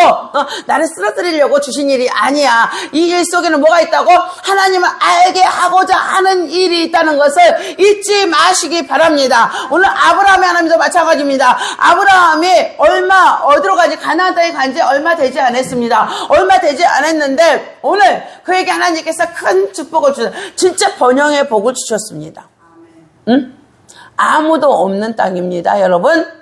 나를 쓰러뜨리려고 주신 일이 아니야. 이 일 속에는 뭐가 있다고? 하나님을 알게 하고자 하는 일이 있다는 것을 잊지 마시기 바랍니다. 오늘 아브라함의 하나님도 마찬가지입니다. 아브라함이 어디로 가지? 가나안 땅에 간지 얼마 되지 않았습니다. 얼마 되지 않았는데 오늘 그에게 하나님께서 큰 축복을 주셨어요. 진짜 번영의 복을 주셨습니다. 응? 아무도 없는 땅입니다, 여러분.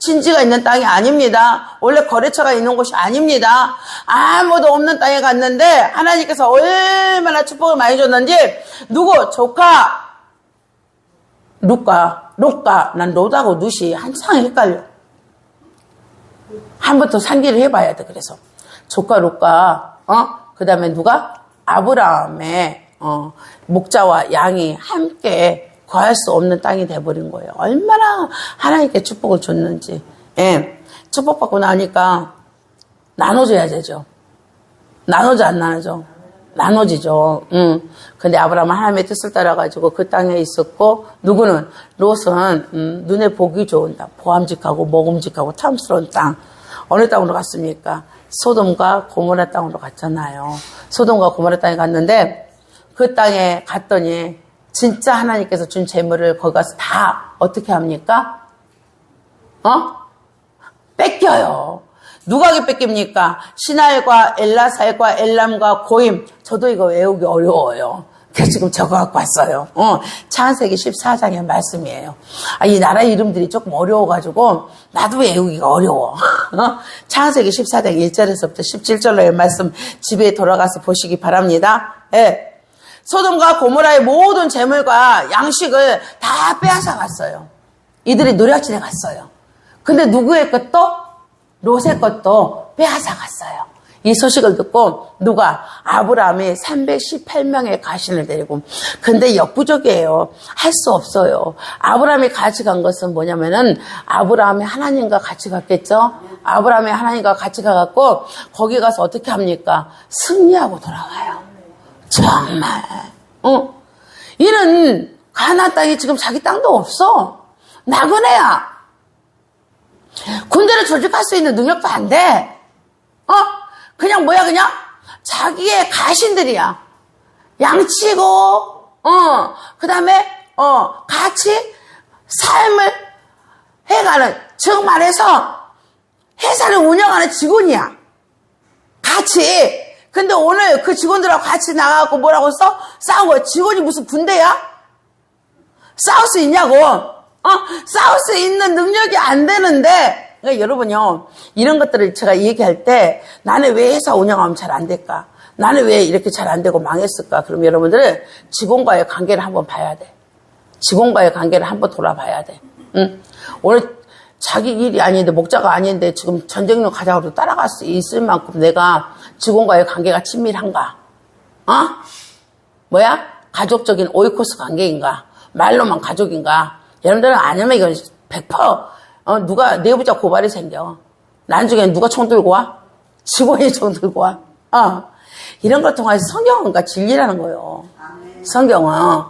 친지가 있는 땅이 아닙니다. 원래 거래처가 있는 곳이 아닙니다. 아무도 없는 땅에 갔는데 하나님께서 얼마나 축복을 많이 줬는지 누구? 조카 룻가. 난 롯하고 룻이 한창 헷갈려. 한 번 더 상기를 해봐야 돼. 그래서 조카 룻가 그 다음에 누가? 아브라함의 목자와 양이 함께 구할 수 없는 땅이 돼버린 거예요. 얼마나 하나님께 축복을 줬는지. 축복받고 나니까 나눠줘야 되죠. 나눠져 안 나눠져? 나눠지죠. 근데 아브라함은 하나님의 뜻을 따라가지고 그 땅에 있었고, 누구는? 롯은 눈에 보기 좋은 땅, 보암직하고 먹음직하고 탐스러운 땅. 어느 땅으로 갔습니까? 소돔과 고모라 땅으로 갔잖아요. 소돔과 고모라 땅에 갔는데 그 땅에 갔더니 진짜 하나님께서 준 재물을 거기 가서 다 어떻게 합니까? 뺏겨요. 누가 뺏깁니까? 시날과 엘라살과 엘람과 고임. 저도 이거 외우기 어려워요. 그래서 지금 적어갖고 왔어요. 창세기 14장의 말씀이에요. 이 나라 이름들이 조금 어려워가지고 나도 외우기가 어려워. 창세기 14장 1절에서부터 17절로의 말씀 집에 돌아가서 보시기 바랍니다. 소돔과 고모라의 모든 재물과 양식을 다 빼앗아 갔어요. 이들이 노략질해 갔어요. 근데 누구의 것도? 롯의 것도 빼앗아 갔어요. 이 소식을 듣고 누가? 아브라함이 318명의 가신을 데리고. 근데 역부족이에요. 할 수 없어요. 아브라함이 같이 간 것은 뭐냐면은 아브라함이 하나님과 같이 갔겠죠. 아브라함이 하나님과 같이 가갖고 거기 가서 어떻게 합니까? 승리하고 돌아와요. 정말. 이는 가나안 땅이 지금 자기 땅도 없어. 나그네야. 군대를 조직할 수 있는 능력도 안 돼. 그냥 뭐야, 그냥? 자기의 가신들이야. 양치고, 그 다음에, 같이 삶을 해가는, 즉 말해서, 회사를 운영하는 직원이야. 같이. 근데 오늘 그 직원들하고 같이 나가고 뭐라고 써? 싸운 거야. 직원이 무슨 군대야? 싸울 수 있냐고. 싸울 수 있는 능력이 안 되는데, 그러니까 여러분요, 이런 것들을 제가 얘기할 때, 나는 왜 회사 운영하면 잘 안 될까? 나는 왜 이렇게 잘 안 되고 망했을까? 그럼 여러분들은 직원과의 관계를 한번 봐야 돼. 직원과의 관계를 한번 돌아봐야 돼. 응? 오늘 자기 일이 아닌데, 목자가 아닌데, 지금 전쟁력 가자고 따라갈 수 있을 만큼 내가 직원과의 관계가 친밀한가? 뭐야? 가족적인 오이코스 관계인가? 말로만 가족인가? 여러분들은 아니면 이건 100% 누가 내부자 고발이 생겨. 나중에 누가 총 들고 와? 직원이 총 들고 와. 이런 걸 통해서 성경은 그러니까 진리라는 거예요. 성경은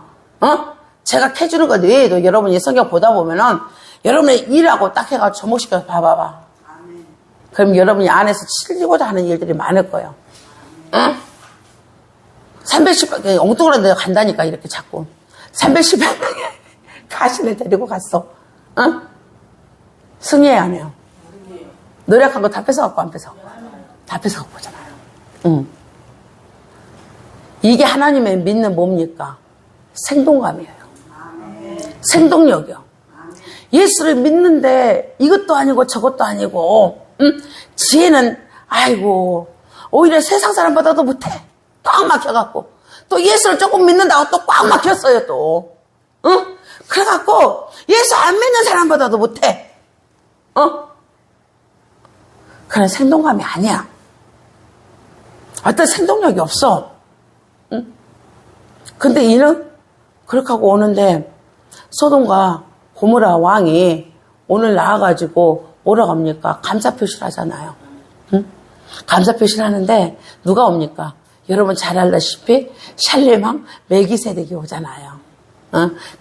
제가 캐주는 것 외에도 여러분이 성경 보다 보면은 여러분의 일하고 딱 해가지고 접목시켜서 봐봐봐. 그럼 여러분이 안에서 치르고자 하는 일들이 많을 거예요. 310명 엉뚱한 데 간다니까 이렇게 자꾸 310명 가신을 데리고 갔어. 승리해야 안 해요. 노력한 거 다 뺏어갖고 안 뺏어. 다 뺏어갖고 오잖아요. 이게 하나님의 믿는 뭡니까? 생동감이에요. 생동력이요. 예수를 믿는데 이것도 아니고 저것도 아니고 지혜는 아이고 오히려 세상 사람보다도 못해. 꽉 막혀갖고 또 예수를 조금 믿는다고 또 꽉 막혔어요 또. 그래갖고 예수 안 믿는 사람보다도 못해. 그런 생동감이 아니야. 어떤 생동력이 없어. 근데 이는 그렇게 하고 오는데 소돔과 고모라 왕이 오늘 나와가지고 뭐라고 합니까? 감사 표시를 하잖아요. 감사 표시를 하는데 누가 옵니까? 여러분 잘 알다시피 샬렘왕 멜기세덱이 오잖아요.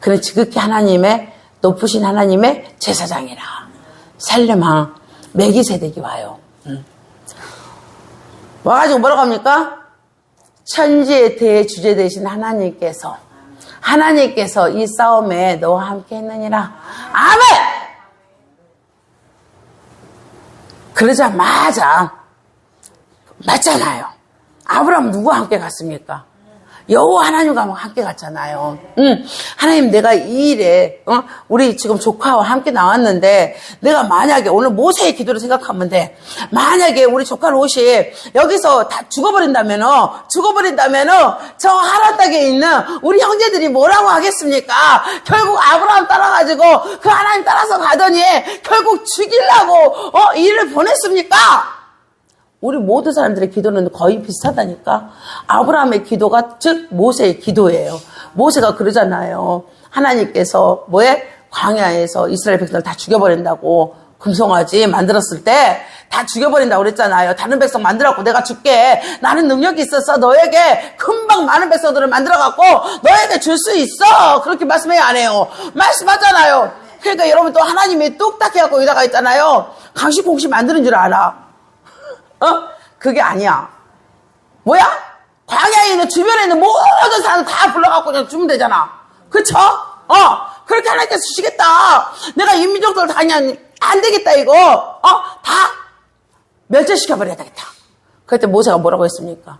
그는 지극히 하나님의 높으신 하나님의 제사장이라. 샬렘왕 멜기세덱이 와요. 와가지고 뭐라고 합니까? 천지의 대주제 되신 하나님께서 이 싸움에 너와 함께 했느니라. 아멘! 그러자마자 맞잖아요. 아브라함 누구와 함께 갔습니까? 여호와 하나님과 함께 갔잖아요. 하나님 내가 이 일에 우리 지금 조카와 함께 나왔는데 내가 만약에 오늘 모세의 기도를 생각하면 돼. 만약에 우리 조카 롯이 여기서 다 죽어버린다면은 저 하란 땅에 있는 우리 형제들이 뭐라고 하겠습니까? 결국 아브라함 따라가지고 그 하나님 따라서 가더니 결국 죽이려고 일을 보냈습니까? 우리 모든 사람들의 기도는 거의 비슷하다니까. 아브라함의 기도가 즉 모세의 기도예요. 모세가 그러잖아요. 하나님께서 뭐에? 광야에서 이스라엘 백성을 다 죽여버린다고. 금송아지 만들었을 때 다 죽여버린다고 그랬잖아요. 다른 백성 만들어갖고 내가 줄게. 나는 능력이 있어서 너에게 금방 많은 백성들을 만들어갖고 너에게 줄 수 있어. 그렇게 말씀해요 안 해요? 말씀하잖아요. 그러니까 여러분 또 하나님이 뚝딱 해갖고 여기다가 있잖아요. 강시콩시 만드는 줄 알아. 그게 아니야. 뭐야? 광야에 있는 주변에 있는 모든 사람 다 불러갖고 그냥 주면 되잖아. 그쵸? 그렇게 하나님께서 주시겠다. 내가 이 민족들 다 그냥 안 되겠다 이거. 다 멸절시켜버려야 되겠다. 그때 모세가 뭐라고 했습니까?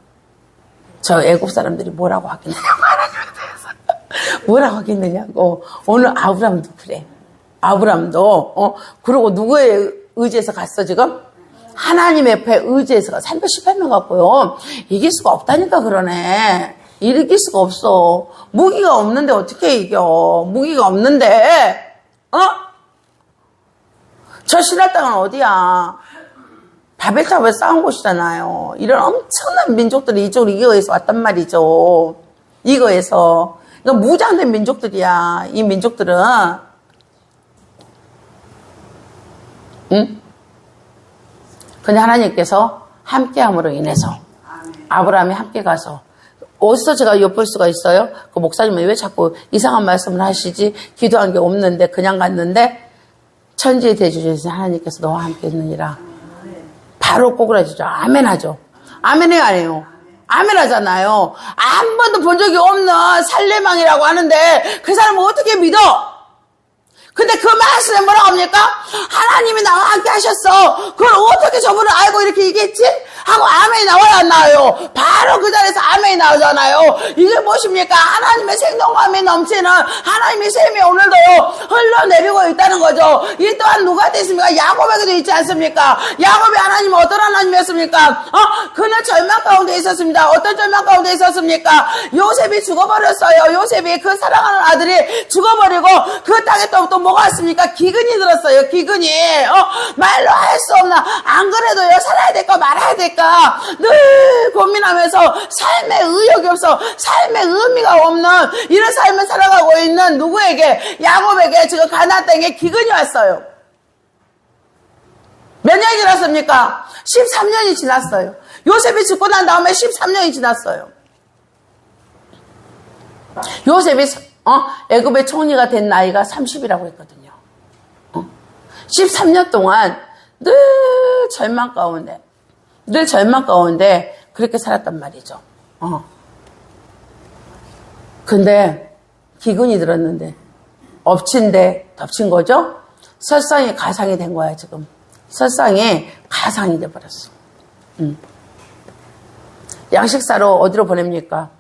저 애국 사람들이 뭐라고 하겠느냐고 하나님에 대해서 뭐라고 하겠느냐고. 오늘 아브라함도 그래. 아브라함도 그리고 누구의 의지에서 갔어 지금? 하나님의 옆에 의지해서 318명 갖고요. 이길 수가 없다니까 그러네. 이길 수가 없어. 무기가 없는데 어떻게 이겨. 무기가 없는데. 저 신할 땅은 어디야. 바벨탑에 싸운 곳이잖아요. 이런 엄청난 민족들이 이쪽으로 이거에서 왔단 말이죠. 이거에서. 그러니까 무장된 민족들이야. 이 민족들은. 응? 근데 하나님께서 함께함으로 인해서 아브라함이 함께 가서 어디서 제가 엿볼 수가 있어요? 그 목사님은 왜 자꾸 이상한 말씀을 하시지? 기도한 게 없는데 그냥 갔는데 천지의 대주주신 하나님께서 너와 함께 있느니라. 바로 꼬그라지죠. 아멘 하죠. 아멘이 아니에요. 아멘 하잖아요. 한 번도 본 적이 없는 살레망이라고 하는데 그 사람은 어떻게 믿어? 근데 그 말씀에 뭐라고 합니까? 하나님이 나와 함께 하셨어. 그걸 어떻게 저분을 알고 이렇게 얘기했지? 하고 아멘이 나와야 안 나와요. 바로 그 자리에서 아멘이 나오잖아요. 이게 무엇입니까? 하나님의 생동감이 넘치는 하나님의 셈이 오늘도요 흘러내리고 있다는 거죠. 이 또한 누구한테 있습니까? 야곱에게도 있지 않습니까? 야곱이 하나님은 어떤 하나님이었습니까? 그는 절망 가운데 있었습니다. 어떤 절망 가운데 있었습니까? 요셉이 죽어버렸어요. 요셉이 그 사랑하는 아들이 죽어버리고 그 땅에 또 뭐가 왔습니까? 기근이 들었어요. 기근이. 말로 할 수 없나. 안 그래도요, 살아야 될까 말아야 될까 늘 고민하면서 삶에 의욕이 없어, 삶에 의미가 없는 이런 삶을 살아가고 있는 누구에게? 야곱에게 지금 가나안 땅에 기근이 왔어요. 몇 년이 지났습니까? 13년이 지났어요. 요셉이 죽고 난 다음에 13년이 지났어요. 요셉이 애굽의 총리가 된 나이가 30이라고 했거든요. 13년 동안 늘 절망 가운데 그렇게 살았단 말이죠. 근데 기근이 들었는데 덮친 거죠. 설상이 가상이 된 거야 지금. 설상이 가상이 돼버렸어. 양식사로 어디로 보냅니까?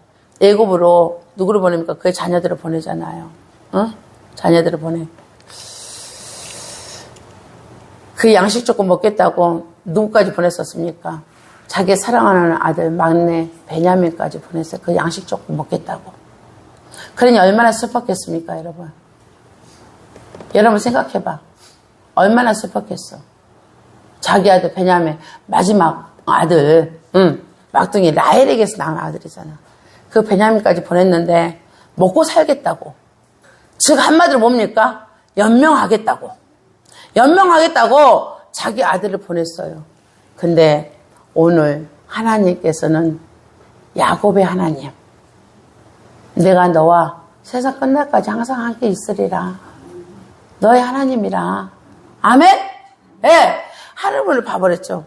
애굽으로 누구를 보냅니까? 그의 자녀들을 보내잖아요. 자녀들을 보내. 그 양식 조금 먹겠다고 누구까지 보냈었습니까? 자기 사랑하는 아들 막내 베냐민까지 보냈어요. 그 양식 조금 먹겠다고. 그러니 얼마나 슬펐겠습니까, 여러분? 여러분 생각해봐. 얼마나 슬펐겠어. 자기 아들 베냐민 마지막 아들, 막둥이 라헬에게서 낳은 아들이잖아. 그 베냐민까지 보냈는데 먹고 살겠다고. 즉 한마디로 뭡니까? 연명하겠다고 자기 아들을 보냈어요. 근데 오늘 하나님께서는 야곱의 하나님, 내가 너와 세상 끝날까지 항상 함께 있으리라. 너의 하나님이라. 아멘? 네. 하늘문을 봐버렸죠.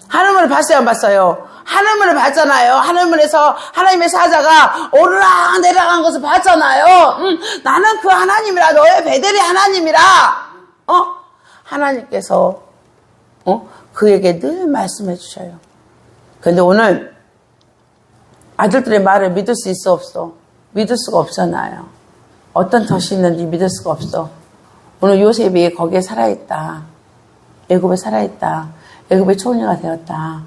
하늘문을 봤어요, 안 봤어요? 하늘문을 봤잖아요. 하늘문에서 하나님의 사자가 오르락 내려간 것을 봤잖아요. 나는 그 하나님이라. 너의 베델의 하나님이라. 하나님께서 그에게 늘 말씀해 주셔요. 그런데 오늘 아들들의 말을 믿을 수 있어 없어? 믿을 수가 없잖아요. 어떤 덫이 있는지 믿을 수가 없어. 오늘 요셉이 거기에 살아있다. 애굽에 살아있다. 애굽의 총리가 되었다.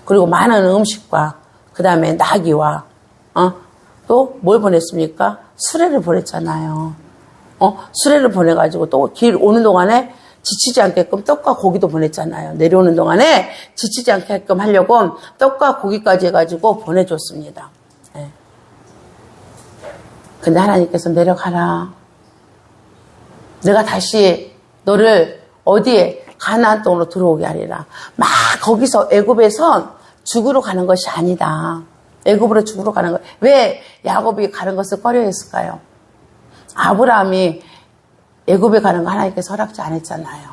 그리고 많은 음식과 그 다음에 나귀와 또 뭘 보냈습니까? 수레를 보냈잖아요. 수레를 보내가지고 또 길 오는 동안에 지치지 않게끔 떡과 고기도 보냈잖아요. 내려오는 동안에 지치지 않게끔 하려고 떡과 고기까지 해가지고 보내줬습니다. 네. 근데 하나님께서 내려가라. 내가 다시 너를 어디에? 가나안 땅으로 들어오게 하리라. 막 거기서 애굽에서 죽으러 가는 것이 아니다. 애굽으로 죽으러 가는 것. 왜 야곱이 가는 것을 꺼려했을까요? 아브라함이 애굽에 가는 거 하나님께서 허락지 않았잖아요.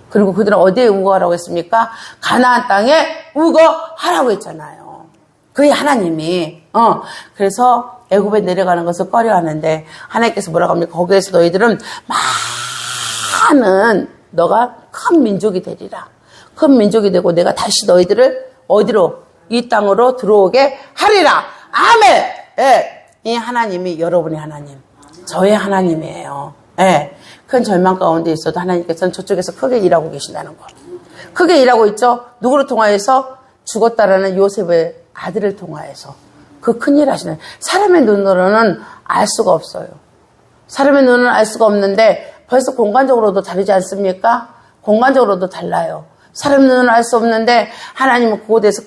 그리고 그들은 어디에 우거하라고 했습니까? 가나안 땅에 우거하라고 했잖아요. 그게 하나님이. 그래서 애굽에 내려가는 것을 꺼려하는데 하나님께서 뭐라고 합니까? 거기에서 너희들은 많은 너가 큰 민족이 되리라. 큰 민족이 되고 내가 다시 너희들을 어디로? 이 땅으로 들어오게 하리라. 아멘. 예. 이 하나님이 여러분의 하나님, 저의 하나님이에요. 예. 큰 절망 가운데 있어도 하나님께서는 저쪽에서 크게 일하고 계신다는 거. 크게 일하고 있죠. 누구를 통하여서? 죽었다라는 요셉의 아들을 통하여서 그 큰일 하시는. 사람의 눈으로는 알 수가 없어요. 사람의 눈은 알 수가 없는데 벌써 공간적으로도 다르지 않습니까? 공간적으로도 달라요. 사람 눈은 알 수 없는데 하나님은 그곳에 대해서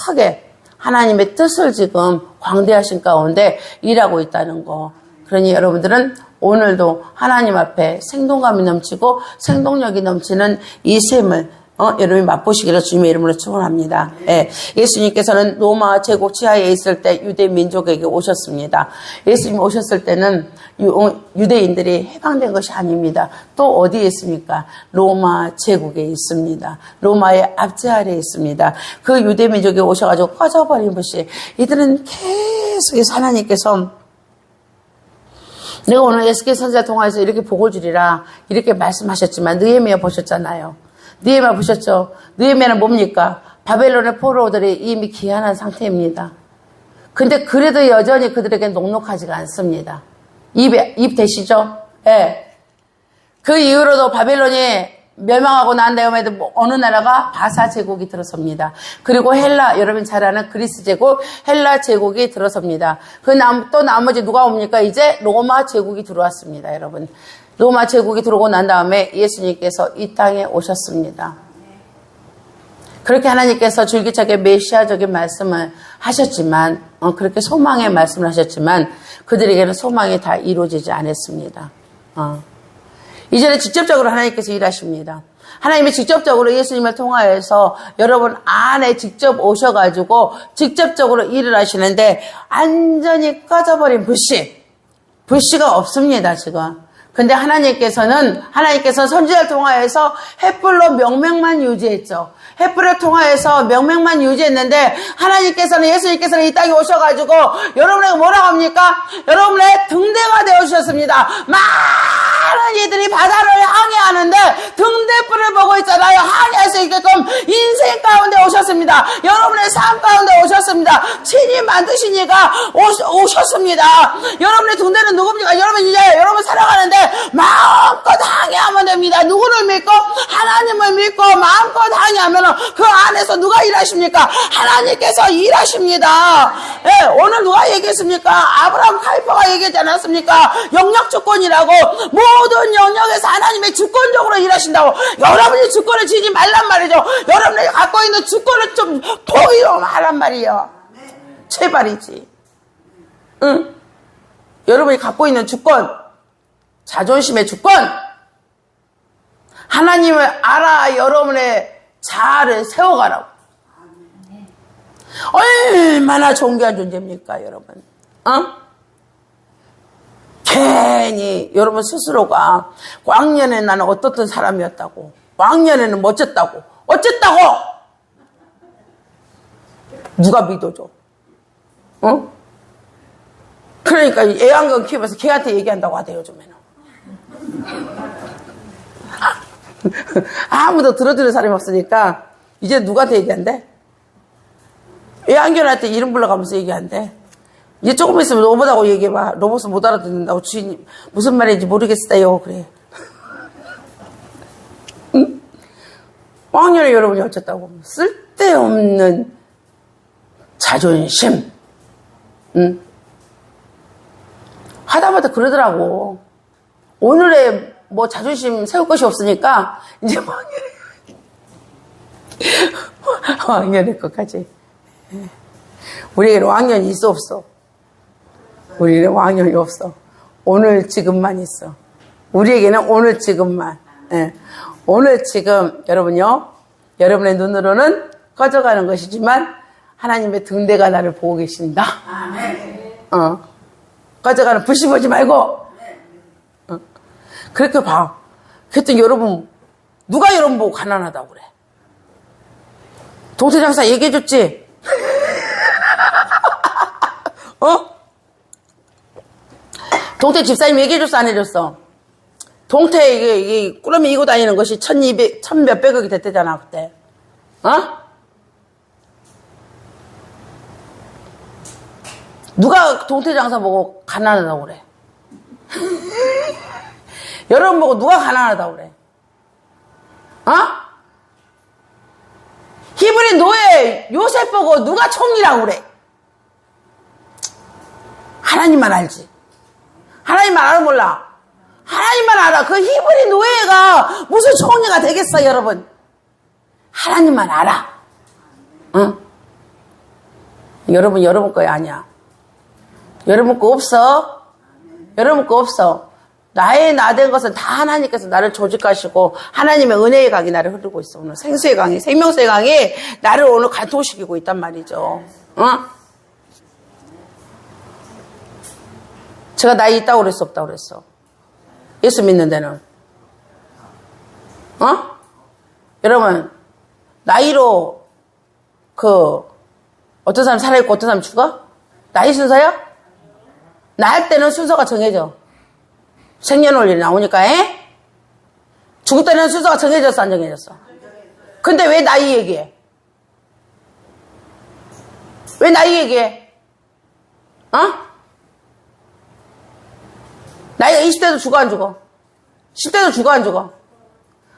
크게 하나님의 뜻을 지금 광대하신 가운데 일하고 있다는 거. 그러니 여러분들은 오늘도 하나님 앞에 생동감이 넘치고 생동력이 넘치는 이 셈을 여러분이 맛보시기를 주님의 이름으로 축원합니다. 예, 예수님께서는 로마 제국 지하에 있을 때 유대 민족에게 오셨습니다. 예수님 오셨을 때는 유대인들이 해방된 것이 아닙니다. 또 어디에 있습니까? 로마 제국에 있습니다. 로마의 압제 아래에 있습니다. 그 유대 민족에 오셔가지고 꺼져버린 것이 이들은 계속해서 하나님께서 내가 오늘 에스겔 선지자 통화에서 이렇게 복을 주리라 이렇게 말씀하셨지만 느헤미야 보셨잖아요. 느헤미야 보셨죠? 느헤미야는 뭡니까? 바벨론의 포로들이 이미 귀환한 상태입니다. 근데 그래도 여전히 그들에게 녹록하지가 않습니다. 입 되시죠? 예. 네. 그 이후로도 바벨론이 멸망하고 난 다음에 어느 나라가 바사 제국이 들어섭니다. 그리고 헬라, 여러분 잘 아는 그리스 제국, 헬라 제국이 들어섭니다. 또 나머지 누가 옵니까? 이제 로마 제국이 들어왔습니다, 여러분. 로마 제국이 들어오고 난 다음에 예수님께서 이 땅에 오셨습니다. 그렇게 하나님께서 줄기차게 메시아적인 말씀을 하셨지만, 그렇게 소망의 말씀을 하셨지만, 그들에게는 소망이 다 이루어지지 않았습니다. 이제는 직접적으로 하나님께서 일하십니다. 하나님이 직접적으로 예수님을 통하여서 여러분 안에 직접 오셔가지고 직접적으로 일을 하시는데 완전히 꺼져버린 불씨가 없습니다, 지금. 근데 하나님께서는 선지자를 통하여서 햇불로 명맥만 유지했죠. 햇불을 통하여서 명맥만 유지했는데 하나님께서는 예수님께서는 이 땅에 오셔가지고 여러분에게 뭐라고 합니까? 여러분의 등대가 되어주셨습니다. 많은 이들이 바다를 항해하는데 등대불을 보고 있잖아요. 항해할 수 있게끔 인생 가운데 오셨습니다. 여러분의 삶 가운데 오셨습니다. 친히 만드신 이가 오셨습니다. 여러분의 등대는 누굽니까? 여러분 이제 여러분 살아가는데 마음껏 항해하면 됩니다. 누구를 믿고? 하나님을 믿고 마음껏 항해하면 그 안에서 누가 일하십니까? 하나님께서 일하십니다. 예, 오늘 누가 얘기했습니까? 아브라함 카이퍼가 얘기하지 않았습니까? 영역 주권이라고. 모든 영역에서 하나님의 주권적으로 일하신다고. 여러분이 주권을 지지 말란 말이죠. 여러분이 갖고 있는 주권을 좀 보이려고 하란 말이에요. 제발이지. 응? 여러분이 갖고 있는 주권, 자존심의 주권, 하나님을 알아 여러분의 자아를 세워가라고. 얼마나 존귀한 존재입니까, 여러분? 괜히 여러분 스스로가 왕년에 나는 어떻던 사람이었다고, 왕년에는 멋졌다고, 어쨌다고 누가 믿어줘? 그러니까 애완견 키우면서 걔한테 얘기한다고 하대, 요즘에는. 아무도 들어주는 사람이 없으니까 이제 누구한테 얘기한대? 애완견한테 이름 불러가면서 얘기한대. 이제 조금 있으면 로봇하고 얘기해봐. 로봇은 못 알아듣는다고. 주인이 무슨 말인지 모르겠어요. 그래. 응? 왕년에 여러분이 어쨌다고. 쓸데없는 자존심. 응? 하다마다 그러더라고. 오늘의 자존심 세울 것이 없으니까 이제 왕년의 것까지. 우리에게는 왕년이 있어 없어? 우리에게는 왕년이 없어. 오늘 지금만 있어. 우리에게는 오늘 지금만. 예. 오늘 지금 여러분요, 여러분의 눈으로는 꺼져가는 것이지만 하나님의 등대가 나를 보고 계신다. 꺼져가는 불씨 보지 말고 그렇게 봐. 그랬더니 여러분, 누가 여러분 보고 가난하다고 그래? 동태 장사 얘기해줬지? 동태 집사님 얘기해줬어, 안 해줬어? 동태 이게 꾸러미 이고 다니는 것이 1,200몇백억이 됐대잖아, 그때. 누가 동태 장사 보고 가난하다고 그래? 여러분 보고 누가 가난하다고 그래? 히브리 노예 요셉 보고 누가 총리라고 그래? 하나님만 알지. 하나님만 알아 몰라. 하나님만 알아. 그 히브리 노예가 무슨 총리가 되겠어, 여러분? 하나님만 알아. 여러분 거야 아니야. 여러분 거 없어. 여러분 거 없어. 나의 나된 것은 다 하나님께서 나를 조직하시고 하나님의 은혜의 강이 나를 흐르고 있어. 오늘 생수의 강이, 생명수의 강이 나를 오늘 관통시키고 있단 말이죠. 제가 나이 있다고 그랬어, 없다고 그랬어? 예수 믿는 데는. 여러분, 나이로 어떤 사람 살아있고 어떤 사람 죽어? 나이 순서야? 날 때는 순서가 정해져. 생년월일이 나오니까, 죽을 때는 순서가 정해졌어, 안 정해졌어? 근데 왜 나이 얘기해? 왜 나이 얘기해? 나이가 20대도 죽어, 안 죽어? 10대도 죽어, 안 죽어?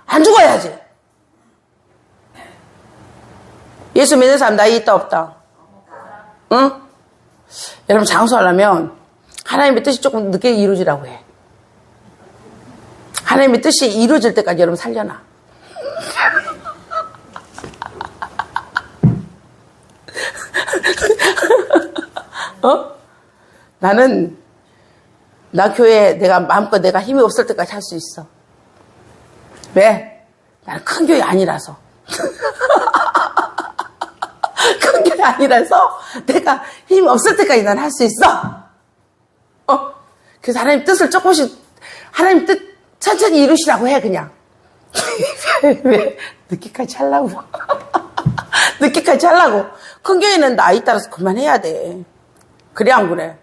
안 죽어야지. 예수 믿는 사람 나이 있다, 없다? 응? 여러분, 장수하려면 하나님의 뜻이 조금 늦게 이루어지라고 해. 하나님의 뜻이 이루어질 때까지 여러분 살려놔. 나는 나 교회 내가 마음껏 내가 힘이 없을 때까지 할 수 있어. 왜? 나는 큰 교회 아니라서. 큰 교회 아니라서 내가 힘이 없을 때까지 난 할 수 있어. 그래서 하나님 뜻을 조금씩 하나님 뜻 천천히 이루시라고 해 그냥. 왜? 늦게까지 하려고. 늦게까지 하려고. 큰 교회는 나이 따라서 그만해야 돼. 그래 안 그래?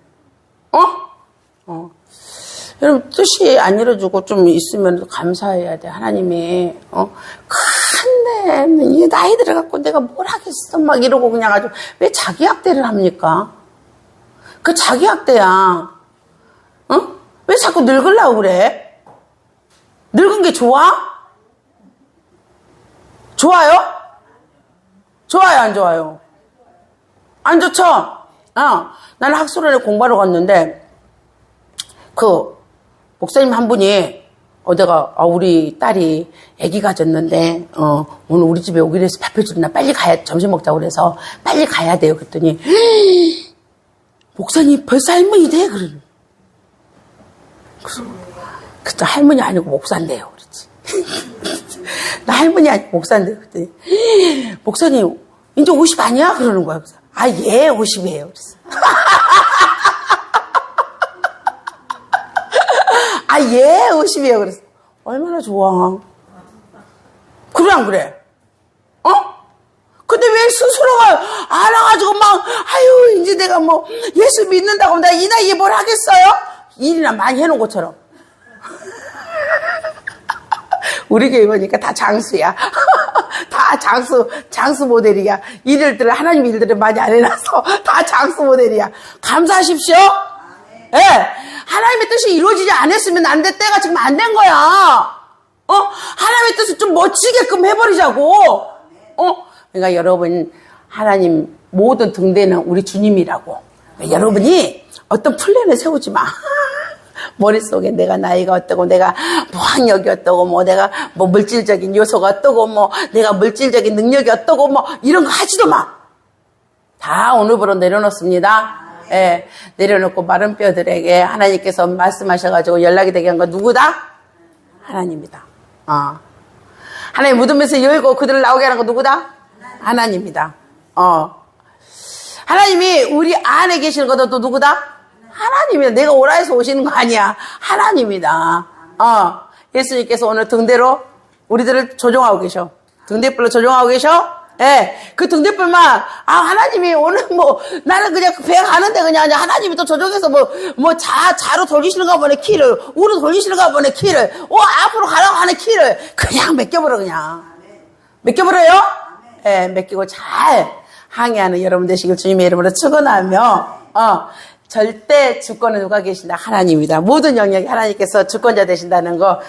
여러분 뜻이 안 이루어지고 좀 있으면 감사해야 돼. 하나님이 큰데 이게 나이 들어갖고 내가 뭘 하겠어 막 이러고 그냥 아주 왜 자기 학대를 합니까? 그 자기 학대야. 왜 자꾸 늙으려고 그래? 늙은 게 좋아? 좋아요? 좋아요, 안 좋아요? 안 좋죠? 나는 학술원에 공부하러 갔는데, 목사님 한 분이, 우리 딸이 아기 가졌는데, 오늘 우리 집에 오기로 해서 밥 해주나 빨리 점심 먹자고 그래서 빨리 가야 돼요. 그랬더니, 목사님 벌써 할머니 돼? 그러는. 그때 할머니 아니고 목사인데요. 그랬지. 나 할머니 아니고 목사인데요. 그랬더니, 목사님, 이제 50 아니야? 그러는 거야. 그래서, 예, 50이에요. 그래서. 예, 50이에요. 그래서. 얼마나 좋아. 그래, 안 그래? 근데 왜 스스로가 알아가지고 이제 내가 예수 믿는다고 내가 이 나이에 뭘 하겠어요? 일이나 많이 해놓은 것처럼. 우리 교회 보니까 다 장수야. 다 장수 모델이야. 하나님 일들을 많이 안 해놔서 다 장수 모델이야. 감사하십시오. 예. 하나님의 뜻이 이루어지지 않았으면 안 될 때가 지금 안 된 거야. 하나님의 뜻을 좀 멋지게끔 해버리자고. 그러니까 여러분, 하나님 모든 등대는 우리 주님이라고. 그러니까 여러분이 어떤 플랜을 세우지 마. 머릿속에 내가 나이가 어떠고, 내가 학력이 어떠고, 내가 물질적인 요소가 어떠고, 내가 물질적인 능력이 어떠고, 이런 거 하지도 마. 다 오늘부로 내려놓습니다. 예, 내려놓고 마른 뼈들에게 하나님께서 말씀하셔가지고 연락이 되게 한 건 누구다? 하나님이다. 하나님 무덤에서 열고 그들을 나오게 하는 건 누구다? 하나님이다. 하나님이 우리 안에 계시는 것도 또 누구다? 하나님이다. 내가 오라 해서 오시는 거 아니야. 하나님이다. 예수님께서 오늘 등대로 우리들을 조종하고 계셔. 등대불로 조종하고 계셔. 예, 그 등대불만, 하나님이 오늘 나는 그냥 배 가는데 그냥 하나님이 또 조종해서 자로 돌리시는가 보네, 키를. 우로 돌리시는가 보네, 키를. 앞으로 가라고 하는 키를. 그냥 맡겨버려, 그냥. 맡겨버려요? 예, 맡기고 잘 항해하는 여러분 되시길 주님의 이름으로 축원하며, 절대 주권은 누가 계신다? 하나님이다. 모든 영역이 하나님께서 주권자 되신다는 거,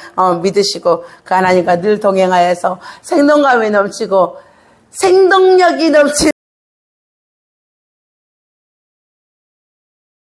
믿으시고, 그 하나님과 늘 동행하여서 생동감이 넘치고, 생동력이 넘치는